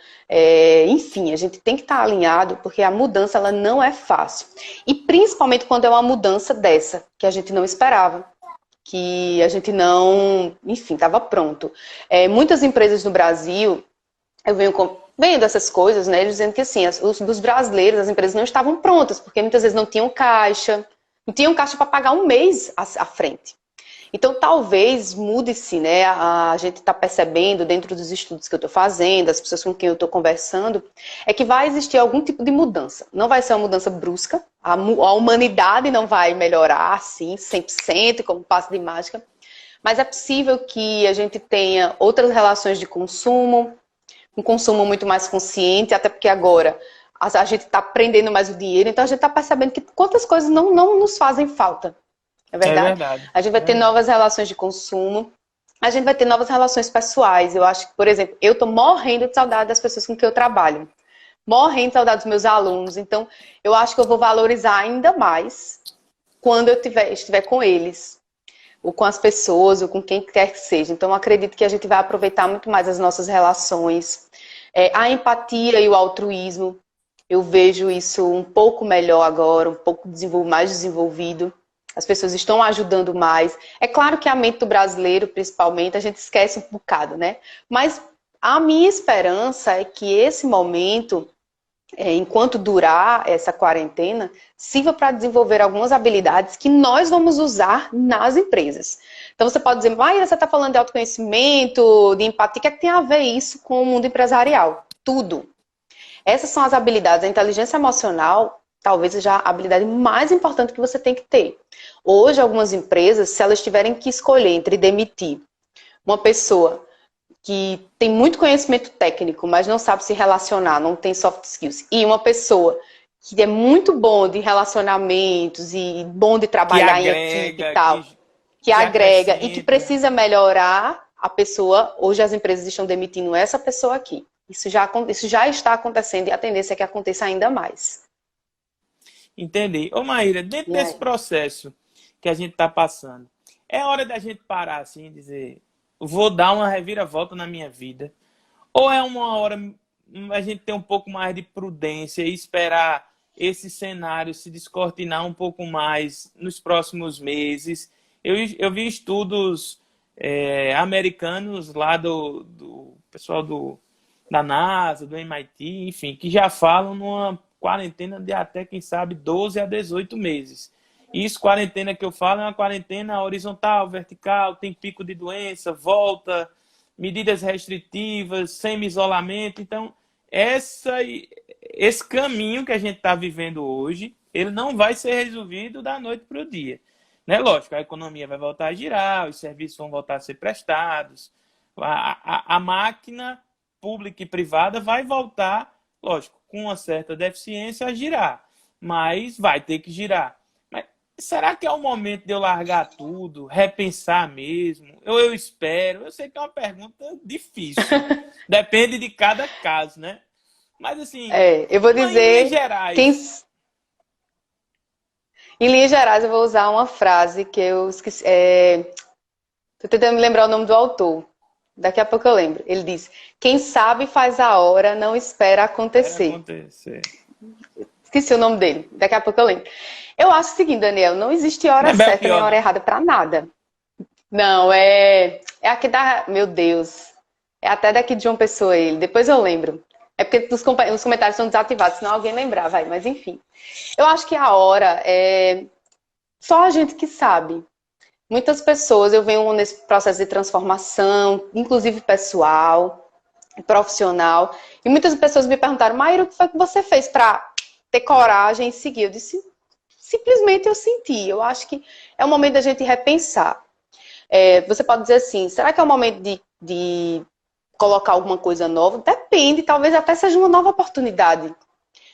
enfim, a gente tem que estar alinhado porque a mudança ela não é fácil. E principalmente quando é uma mudança dessa, que a gente não esperava. Que a gente não, enfim, estava pronto. Muitas empresas no Brasil, eu venho vendo essas coisas, né, dizendo que assim, os brasileiros, as empresas não estavam prontas, porque muitas vezes não tinham caixa para pagar um mês à frente. Então, talvez mude-se, né? A gente está percebendo dentro dos estudos que eu estou fazendo, as pessoas com quem eu estou conversando, é que vai existir algum tipo de mudança. Não vai ser uma mudança brusca, a humanidade não vai melhorar assim, 100%, como passe de mágica, mas é possível que a gente tenha outras relações de consumo, um consumo muito mais consciente, até porque agora a gente está aprendendo mais o dinheiro, então a gente está percebendo que quantas coisas não nos fazem falta. É verdade? É verdade. A gente vai ter novas relações de consumo, a gente vai ter novas relações pessoais. Eu acho que, por exemplo, eu tô morrendo de saudade das pessoas com quem eu trabalho. Morrendo de saudade dos meus alunos. Então, eu acho que eu vou valorizar ainda mais quando eu estiver com eles. Ou com as pessoas, ou com quem quer que seja. Então, eu acredito que a gente vai aproveitar muito mais as nossas relações. A empatia e o altruísmo, eu vejo isso um pouco melhor agora, um pouco mais desenvolvido. As pessoas estão ajudando mais. É claro que a mente do brasileiro, principalmente, a gente esquece um bocado, né? Mas a minha esperança é que esse momento, enquanto durar essa quarentena, sirva para desenvolver algumas habilidades que nós vamos usar nas empresas. Então você pode dizer, Maíra, você está falando de autoconhecimento, de empatia, o que é que tem a ver isso com o mundo empresarial? Tudo. Essas são as habilidades. A inteligência emocional talvez seja a habilidade mais importante que você tem que ter. Hoje, algumas empresas, se elas tiverem que escolher entre demitir uma pessoa que tem muito conhecimento técnico, mas não sabe se relacionar, não tem soft skills, e uma pessoa que é muito bom de relacionamentos e bom de trabalhar em equipe e tal, que agrega e que precisa melhorar a pessoa, hoje as empresas estão demitindo essa pessoa aqui. Isso já está acontecendo e a tendência é que aconteça ainda mais. Entendi. Ô Maíra, dentro desse processo que a gente está passando, é hora da gente parar assim e dizer, vou dar uma reviravolta na minha vida? Ou é uma hora a gente ter um pouco mais de prudência e esperar esse cenário se descortinar um pouco mais nos próximos meses? Eu vi estudos americanos lá do pessoal da NASA, do MIT, enfim, que já falam quarentena de até, quem sabe, 12 a 18 meses. Isso, quarentena que eu falo, é uma quarentena horizontal, vertical, tem pico de doença, volta, medidas restritivas, semi-isolamento. Então, esse caminho que a gente está vivendo hoje, ele não vai ser resolvido da noite para o dia. Né? Lógico, a economia vai voltar a girar, os serviços vão voltar a ser prestados, a máquina pública e privada vai voltar, lógico, com uma certa deficiência a girar, mas vai ter que girar. Mas será que é o momento de eu largar tudo, repensar mesmo? Eu espero. Eu sei que é uma pergunta difícil, depende de cada caso, né? Mas assim, Eu vou em linhas dizer, gerais. Em linhas gerais, eu vou usar uma frase que eu esqueci. Tô tentando me lembrar o nome do autor. Daqui a pouco eu lembro. Ele diz: quem sabe faz a hora, não espera acontecer. Esqueci o nome dele. Daqui a pouco eu lembro. Eu acho o seguinte, Daniel, não existe hora certa nem hora errada para nada. Não, é aqui da... Meu Deus. É até daqui de João Pessoa ele. Depois eu lembro. É porque os comentários são desativados, senão alguém lembrar, vai. Mas enfim. Eu acho que a hora é só a gente que sabe. Muitas pessoas, eu venho nesse processo de transformação, inclusive pessoal, profissional, e muitas pessoas me perguntaram: Maíra, o que foi que você fez para ter coragem e seguir? Eu disse: simplesmente eu senti. Eu acho que é o momento da gente repensar. Você pode dizer assim: será que é o momento de colocar alguma coisa nova? Depende, talvez até seja uma nova oportunidade.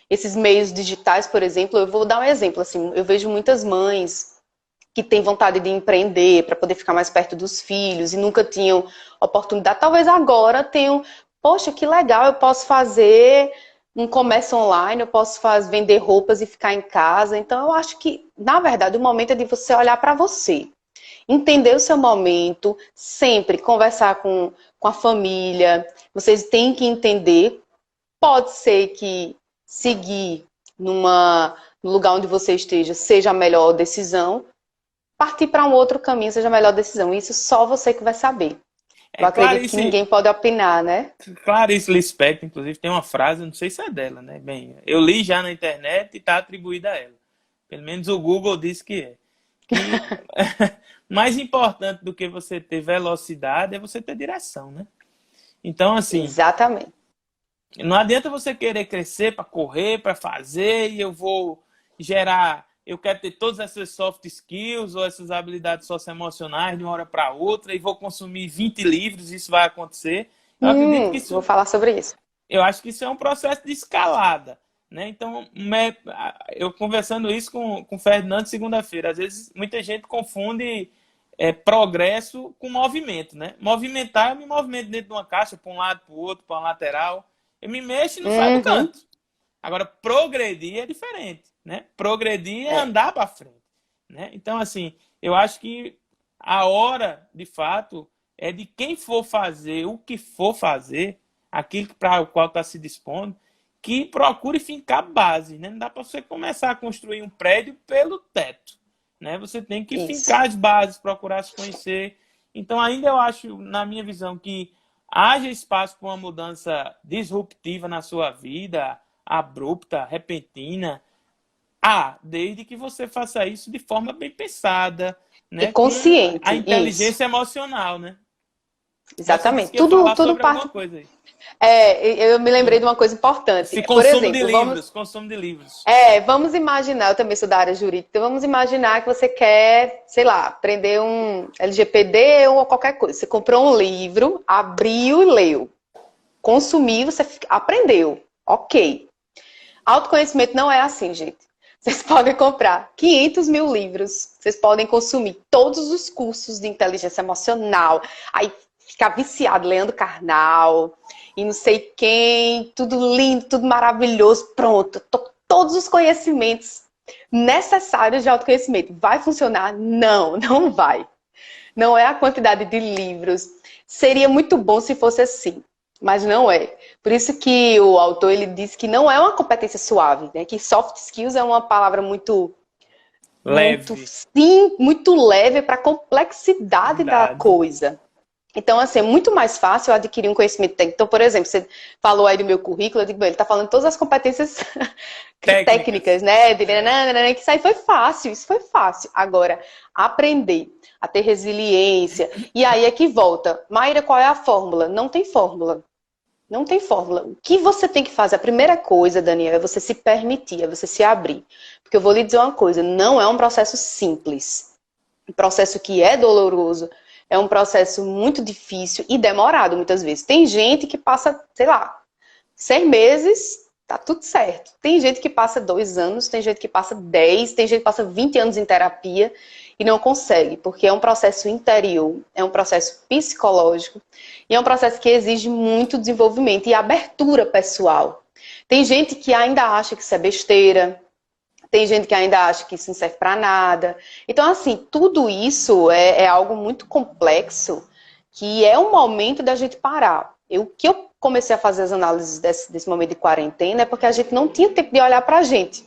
Esses meios digitais, por exemplo, eu vou dar um exemplo. Assim, eu vejo muitas mães que têm vontade de empreender para poder ficar mais perto dos filhos e nunca tinham oportunidade. Talvez agora tenham: poxa, que legal, eu posso fazer um comércio online, eu posso vender roupas e ficar em casa. Então, eu acho que, na verdade, o momento é de você olhar para você. Entender o seu momento, sempre conversar com a família. Vocês têm que entender. Pode ser que seguir no lugar onde você esteja seja a melhor decisão. Partir para um outro caminho seja a melhor decisão. Isso só você que vai saber. Eu acredito que ninguém pode opinar, né? Clarice Lispector, inclusive, tem uma frase, não sei se é dela, né? Bem, eu li já na internet e está atribuída a ela. Pelo menos o Google disse que é. Que mais importante do que você ter velocidade é você ter direção, né? Então, assim... Exatamente. Não adianta você querer crescer para correr, para fazer, e eu vou gerar... Eu quero ter todas essas soft skills ou essas habilidades socioemocionais de uma hora para outra e vou consumir 20 livros, isso vai acontecer. Eu acredito que isso... Vou falar sobre isso. Eu acho que isso é um processo de escalada, né? Então, eu conversando isso com o Ferdinando segunda-feira, às vezes muita gente confunde progresso com movimento, né? Movimentar, eu me movimento dentro de uma caixa, para um lado, para o outro, para uma lateral. Eu me mexo e não saio do canto. Agora, progredir é diferente, né? Progredir é andar para frente, né? Então, assim, eu acho que a hora, de fato, é de quem for fazer o que for fazer, aquilo para o qual está se dispondo, que procure fincar base, né? Não dá para você começar a construir um prédio pelo teto, né? Você tem que fincar as bases, procurar se conhecer. Então, ainda eu acho, na minha visão, que haja espaço para uma mudança disruptiva na sua vida, abrupta, repentina, desde que você faça isso de forma bem pensada, né? E consciente. Com a inteligência emocional, né? Exatamente. Tudo parte. Eu me lembrei de uma coisa importante. Por exemplo, consumo de livros. Vamos imaginar, eu também sou da área jurídica, então vamos imaginar que você quer, sei lá, aprender um LGPD ou qualquer coisa. Você comprou um livro, abriu e leu. Consumiu, você aprendeu. Ok. Autoconhecimento não é assim, gente. Vocês podem comprar 500 mil livros, vocês podem consumir todos os cursos de inteligência emocional, aí ficar viciado, Leandro Carnal, e não sei quem, tudo lindo, tudo maravilhoso, pronto, todos os conhecimentos necessários de autoconhecimento. Vai funcionar? Não, não vai. Não é a quantidade de livros. Seria muito bom se fosse assim, mas não é. Por isso que o autor ele diz que não é uma competência suave, né? Que soft skills é uma palavra muito leve, muito leve para a complexidade da coisa. Então, assim, é muito mais fácil eu adquirir um conhecimento técnico. Então, por exemplo, você falou aí do meu currículo, eu digo, bem, ele está falando todas as competências técnicas, Técnicas. né? Que isso aí foi fácil, isso foi fácil. Agora, aprender a ter resiliência, e aí é que volta. Maíra, qual é a fórmula? Não tem fórmula. Não tem fórmula. O que você tem que fazer? A primeira coisa, Daniel, é você se permitir, é você se abrir. Porque eu vou lhe dizer uma coisa, não é um processo simples. Um processo que é doloroso, é um processo muito difícil e demorado muitas vezes. Tem gente que passa, sei lá, 6 meses, tá tudo certo. Tem gente que passa 2 anos, tem gente que passa 10, tem gente que passa 20 anos em terapia e não consegue, porque é um processo interior, é um processo psicológico e é um processo que exige muito desenvolvimento e abertura pessoal. Tem gente que ainda acha que isso é besteira, tem gente que ainda acha que isso não serve para nada. Então, assim, tudo isso é algo muito complexo, que é um momento da gente parar. O que eu comecei a fazer as análises desse momento de quarentena é porque a gente não tinha tempo de olhar para a gente.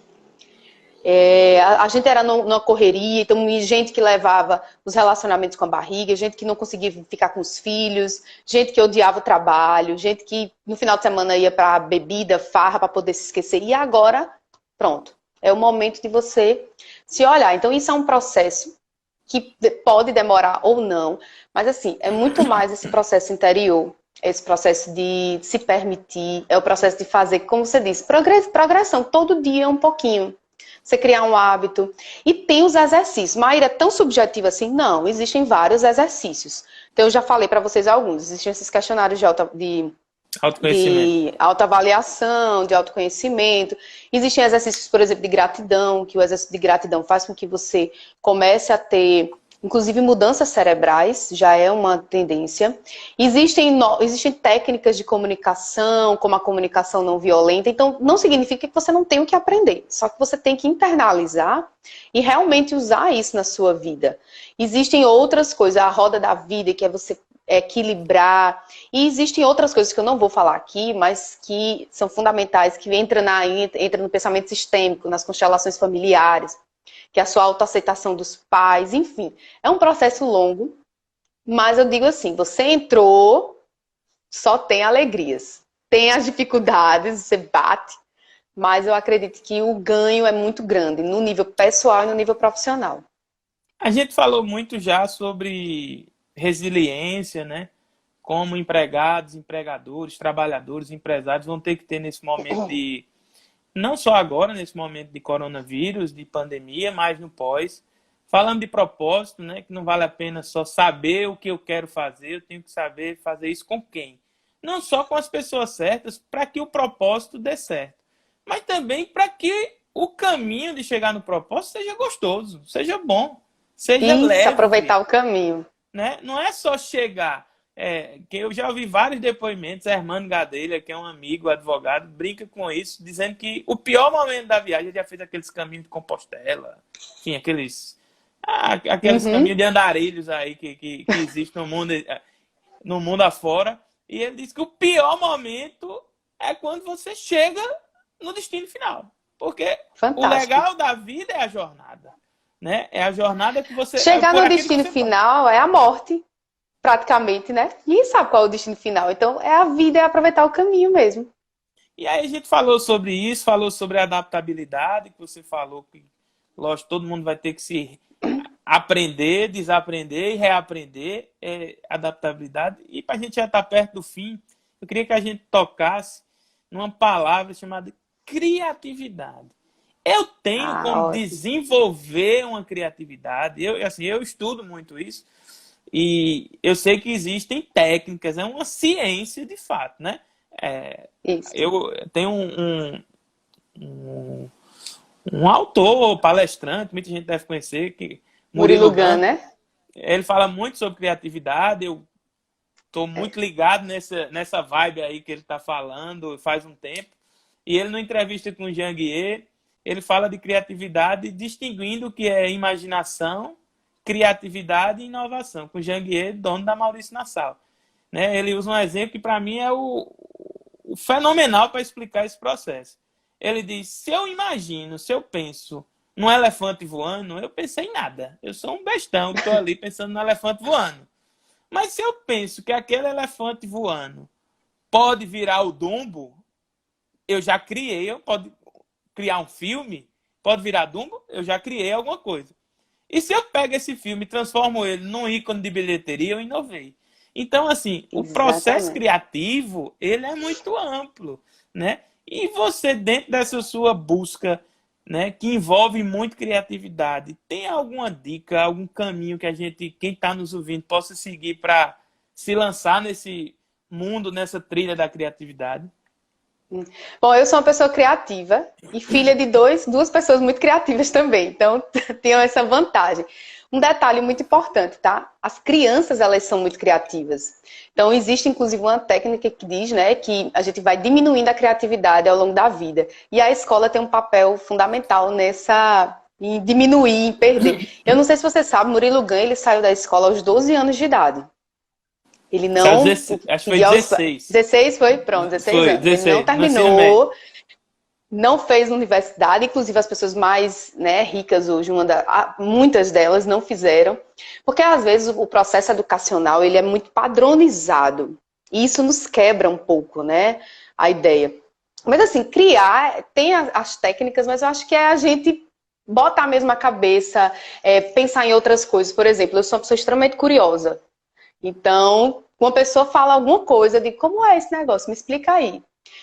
A gente era numa correria, então gente que levava os relacionamentos com a barriga, gente que não conseguia ficar com os filhos, gente que odiava o trabalho, gente que no final de semana ia para bebida, farra, para poder se esquecer. E agora, pronto. É o momento de você se olhar. Então, isso é um processo que pode demorar ou não, mas assim, é muito mais esse processo interior, esse processo de se permitir, é o processo de fazer, como você disse, progressão, todo dia um pouquinho. Você criar um hábito. E tem os exercícios. Maíra, é tão subjetivo assim? Não, existem vários exercícios. Então, eu já falei para vocês alguns. Existem esses questionários de autoavaliação, de autoconhecimento. Existem exercícios, por exemplo, de gratidão, que o exercício de gratidão faz com que você comece a ter, inclusive, mudanças cerebrais, já é uma tendência. Existem técnicas de comunicação, como a comunicação não violenta, então não significa que você não tem o que aprender, só que você tem que internalizar e realmente usar isso na sua vida. Existem outras coisas, a roda da vida, que é você equilibrar. E existem outras coisas que eu não vou falar aqui, mas que são fundamentais, que entra no pensamento sistêmico, nas constelações familiares, que é a sua autoaceitação dos pais, enfim. É um processo longo, mas eu digo assim, você entrou, só tem alegrias. Tem as dificuldades, você bate, mas eu acredito que o ganho é muito grande, no nível pessoal e no nível profissional. A gente falou muito já sobre resiliência, né? Como empregados, empregadores, trabalhadores, empresários vão ter que ter nesse momento de, não só agora, nesse momento de coronavírus, de pandemia, mas no pós. Falando de propósito, né? Que não vale a pena só saber o que eu quero fazer, eu tenho que saber fazer isso com quem. Não só com as pessoas certas, para que o propósito dê certo, mas também para que o caminho de chegar no propósito seja gostoso, seja bom, seja Isso, leve, aproveitar o caminho. né? Não é só chegar. Que eu já ouvi vários depoimentos, Hermano Gadelha, que é um amigo, advogado, brinca com isso, dizendo que o pior momento da viagem, ele já fez aqueles caminhos de Compostela, enfim, aqueles Uhum. caminhos de andarilhos aí que existem no mundo afora, e ele diz que o pior momento é quando você chega no destino final, porque o Fantástico. legal da vida é a jornada, né? É a jornada que você... Chegar por no aquilo que destino você passa. final é a morte, praticamente, né? Ninguém sabe qual é o destino final. Então, é a vida, é aproveitar o caminho mesmo. E aí a gente falou sobre isso, falou sobre a adaptabilidade, que você falou que, lógico, todo mundo vai ter que se aprender, desaprender e reaprender adaptabilidade. E para a gente já estar perto do fim, eu queria que a gente tocasse numa palavra chamada criatividade. Eu tenho como Ótimo. desenvolver uma criatividade, eu estudo muito isso, e eu sei que existem técnicas, é uma ciência de fato, né? Isso. Eu tenho um autor, palestrante, muita gente deve conhecer, Murilo Murilo Gun, Gun. né? Ele fala muito sobre criatividade, eu estou muito ligado nessa vibe aí que ele está falando faz um tempo. E ele, numa entrevista com o Jean Guier, ele fala de criatividade distinguindo o que é imaginação, criatividade e inovação, com o Jean Guier, dono da Maurício Nassau. Né? Ele usa um exemplo que, para mim, é o fenomenal para explicar esse processo. Ele diz, se eu penso num elefante voando, eu pensei em nada. Eu sou um bestão que estou ali pensando no elefante voando. Mas se eu penso que aquele elefante voando pode virar o Dumbo, eu já criei, eu pode criar um filme, pode virar Dumbo, eu já criei alguma coisa. E se eu pego esse filme e transformo ele num ícone de bilheteria, eu inovei. Então, assim, o processo Exatamente. criativo, ele é muito amplo, né? E você, dentro dessa sua busca, né, que envolve muito criatividade, tem alguma dica, algum caminho que a gente, quem está nos ouvindo, possa seguir para se lançar nesse mundo, nessa trilha da criatividade? Bom, eu sou uma pessoa criativa e filha de duas pessoas muito criativas também, então tenho essa vantagem. Um detalhe muito importante, tá? As crianças, elas são muito criativas. Então, existe inclusive uma técnica que diz, né, que a gente vai diminuindo a criatividade ao longo da vida. E a escola tem um papel fundamental nessa, em diminuir, em perder. Eu não sei se você sabe, Murilo Gun, ele saiu da escola aos 12 anos de idade. Ele não Acho que foi pediu aos 16. 16 foi, pronto, 16 Foi, anos. Ele não 16, no ensino médio. terminou, não fez universidade, inclusive as pessoas mais, né, ricas hoje, muitas delas não fizeram, porque às vezes o processo educacional ele é muito padronizado e isso nos quebra um pouco, né, a ideia. Mas assim, criar, tem as técnicas, mas eu acho que é a gente botar mesmo a cabeça, pensar em outras coisas. Por exemplo, eu sou uma pessoa extremamente curiosa. Então, uma pessoa fala alguma coisa de como é esse negócio, me explica aí.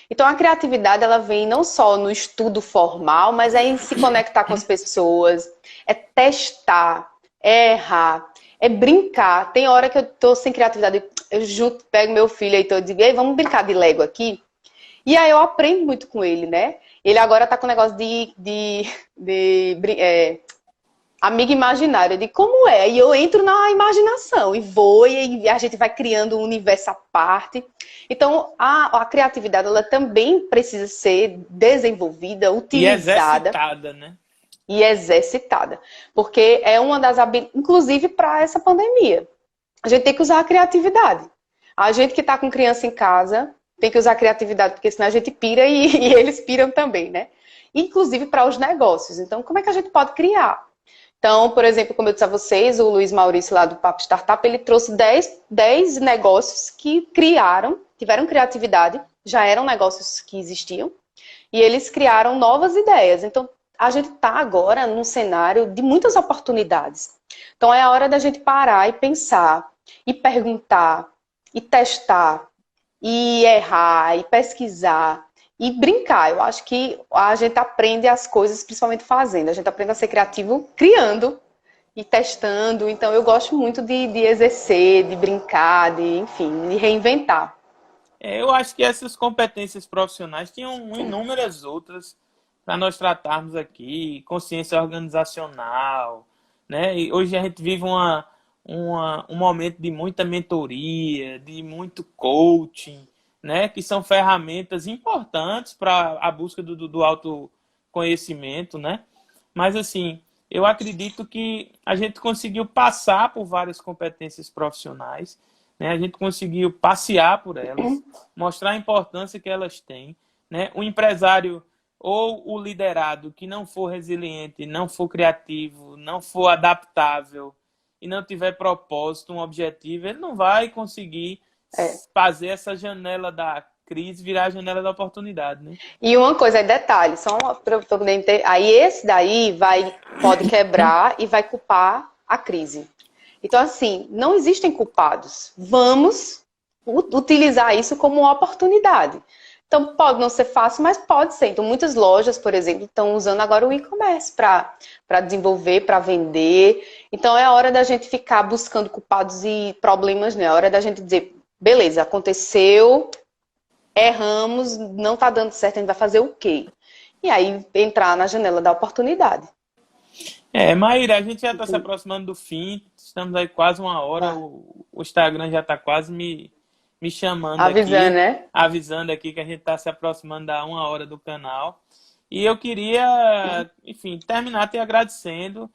Então, a criatividade, ela vem não só no estudo formal, mas é em se conectar com as pessoas, é testar, é errar, é brincar. Tem hora que eu tô sem criatividade, eu junto, pego meu filho e eu digo, ei, vamos brincar de Lego aqui? E aí eu aprendo muito com ele, né? Ele agora tá com o negócio de amigo imaginário, de como é, e eu entro na imaginação e vou e a gente vai criando um universo à parte. Então, a criatividade ela também precisa ser desenvolvida, E utilizada exercitada, né? e exercitada, porque é uma das habilidades, inclusive para essa pandemia. A gente tem que usar a criatividade. A gente que está com criança em casa tem que usar a criatividade, porque senão a gente pira e eles piram também, né? Inclusive para os negócios. Então, como é que a gente pode criar? Então, por exemplo, como eu disse a vocês, o Luiz Maurício lá do Papo Startup, ele trouxe 10 negócios que criaram, tiveram criatividade, já eram negócios que existiam, e eles criaram novas ideias. Então, a gente está agora num cenário de muitas oportunidades. Então, é a hora da gente parar e pensar, e perguntar, e testar, e errar, e pesquisar, e brincar. Eu acho que a gente aprende as coisas principalmente fazendo. A gente aprende a ser criativo criando e testando. Então eu gosto muito de exercer, de brincar, de, enfim, de reinventar. Eu acho que essas competências profissionais tinham inúmeras outras para nós tratarmos aqui, consciência organizacional, né? E hoje a gente vive um momento de muita mentoria, de muito coaching, né? Que são ferramentas importantes para a busca do autoconhecimento, né? Mas assim, eu acredito que a gente conseguiu passar por várias competências profissionais, né? A gente conseguiu passear por elas, mostrar a importância que elas têm, né? O empresário ou o liderado que não for resiliente, não for criativo, não for adaptável e não tiver propósito, um objetivo, ele não vai conseguir É. fazer essa janela da crise virar a janela da oportunidade, né? E uma coisa, é detalhe, só para eu poder entender. Aí esse daí pode quebrar e vai culpar a crise. Então, assim, não existem culpados. Vamos utilizar isso como uma oportunidade. Então, pode não ser fácil, mas pode ser. Então, muitas lojas, por exemplo, estão usando agora o e-commerce para desenvolver, para vender. Então, é a hora da gente ficar buscando culpados e problemas, né? É a hora da gente dizer, beleza, aconteceu, erramos, não está dando certo, a gente vai fazer o quê? E aí, entrar na janela da oportunidade. Maíra, a gente já está se aproximando do fim, estamos aí quase uma hora, Tá. o Instagram já está quase me chamando Avisando, aqui, né? avisando aqui que a gente está se aproximando da uma hora do canal. E eu queria, enfim, terminar te agradecendo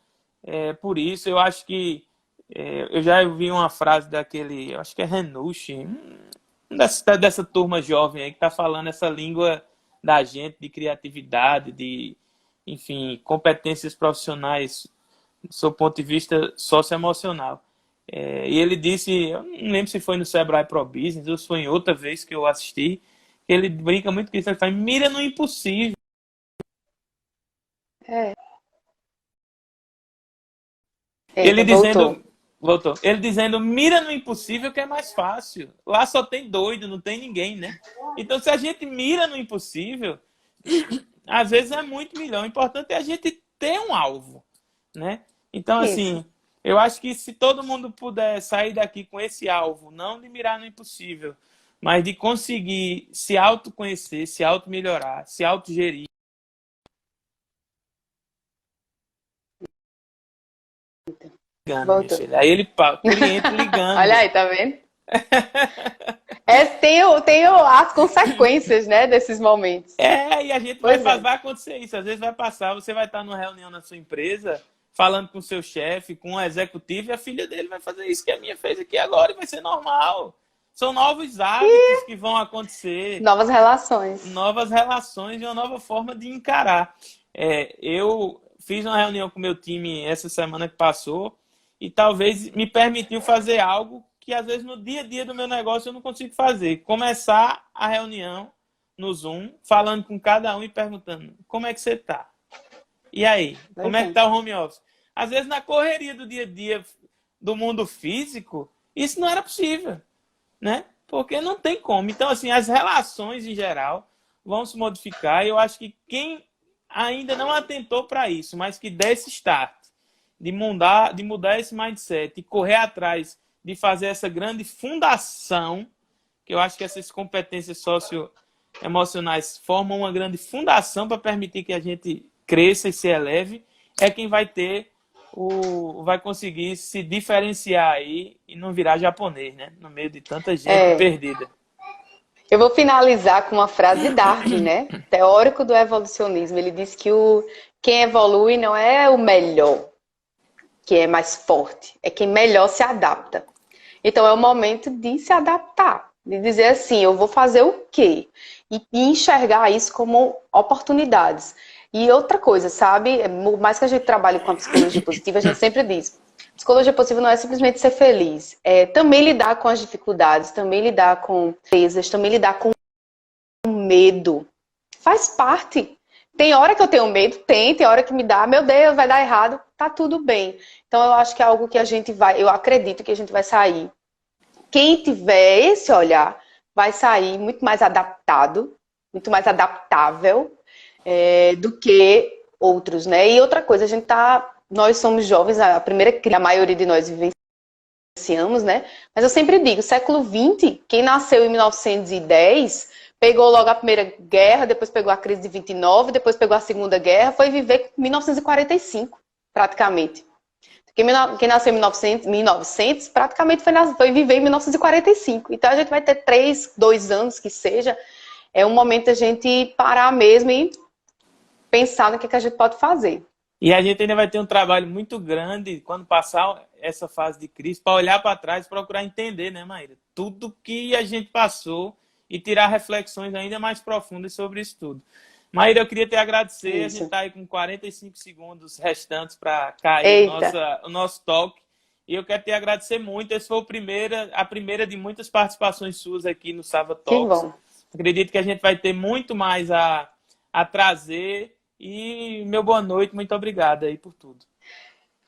por isso. Eu acho que eu já ouvi uma frase daquele, eu acho que é Renucci, dessa turma jovem aí que está falando essa língua da gente, de criatividade, de, enfim, competências profissionais do seu ponto de vista socioemocional. E ele disse, eu não lembro se foi no Sebrae Pro Business ou se foi em outra vez que eu assisti, que ele brinca muito com isso, ele fala, mira no impossível. É. Ele Eita, voltou. dizendo, voltou, ele dizendo, mira no impossível que é mais fácil. Lá só tem doido, não tem ninguém, né? Então, se a gente mira no impossível, às vezes é muito melhor. O importante é a gente ter um alvo, né? Então, Isso. assim, eu acho que se todo mundo puder sair daqui com esse alvo, não de mirar no impossível, mas de conseguir se autoconhecer, se auto-melhorar, se autogerir. Ligando, minha Voltou. filha. Aí ele, cliente Olha ligando. aí, tá vendo? Tem as consequências, né, desses momentos. E a gente Pois é. vai acontecer isso. Às vezes vai passar, você vai estar numa reunião na sua empresa, falando com o seu chefe, com um executivo, e a filha dele vai fazer isso que a minha fez aqui agora e vai ser normal. São novos hábitos que vão acontecer, Novas relações. novas relações e uma nova forma de encarar. Eu fiz uma reunião com o meu time essa semana que passou e talvez me permitiu fazer algo que às vezes no dia a dia do meu negócio eu não consigo fazer. Começar a reunião no Zoom, falando com cada um e perguntando como é que você está? E aí? Pois Como é que é. está o home office? Às vezes na correria do dia a dia do mundo físico, isso não era possível, né? Porque não tem como. Então, assim, as relações em geral vão se modificar e eu acho que quem ainda não atentou para isso, mas que der esse start de mudar esse mindset e correr atrás de fazer essa grande fundação, que eu acho que essas competências socioemocionais formam uma grande fundação para permitir que a gente cresça e se eleve, é quem vai conseguir se diferenciar aí e não virar japonês, né? No meio de tanta gente É. perdida. Eu vou finalizar com uma frase de Darwin, né? Teórico do evolucionismo. Ele diz que quem evolui não é o melhor, que é mais forte, é quem melhor se adapta. Então é o momento de se adaptar, de dizer assim, eu vou fazer o quê? E enxergar isso como oportunidades. E outra coisa, sabe? Por mais que a gente trabalhe com a psicologia positiva, a gente sempre diz, psicologia positiva não é simplesmente ser feliz, é também lidar com as dificuldades, também lidar com presas, também lidar com medo. Faz parte. Tem hora que eu tenho medo, tem hora que me dá, meu Deus, vai dar errado, tá tudo bem. Então eu acho que é algo que a gente vai, eu acredito que a gente vai sair. Quem tiver esse olhar vai sair muito mais adaptado, muito mais adaptável do que outros, né? E outra coisa, nós somos jovens, a maioria de nós vivenciamos, né? Mas eu sempre digo, século XX, quem nasceu em 1910 pegou logo a Primeira Guerra, depois pegou a crise de 29, depois pegou a Segunda Guerra, foi viver em 1945, praticamente. Quem nasceu em 1900 praticamente foi viver em 1945. Então a gente vai ter 2 anos que seja, é um momento da gente parar mesmo e pensar no que a gente pode fazer. E a gente ainda vai ter um trabalho muito grande quando passar essa fase de crise, para olhar para trás e procurar entender, né, Maíra? Tudo que a gente passou e tirar reflexões ainda mais profundas sobre isso tudo. Maíra, eu queria te agradecer. Isso. A gente está aí com 45 segundos restantes para cair o nosso talk. E eu quero te agradecer muito. Essa foi a primeira de muitas participações suas aqui no Sava Talks. Que bom. Acredito que a gente vai ter muito mais a trazer. E meu boa noite, muito obrigado aí por tudo.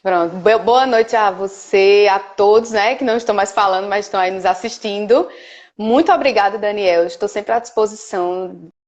Pronto, boa noite a você, a todos, né, que não estão mais falando, mas estão aí nos assistindo. Muito obrigada, Daniel. Estou sempre à disposição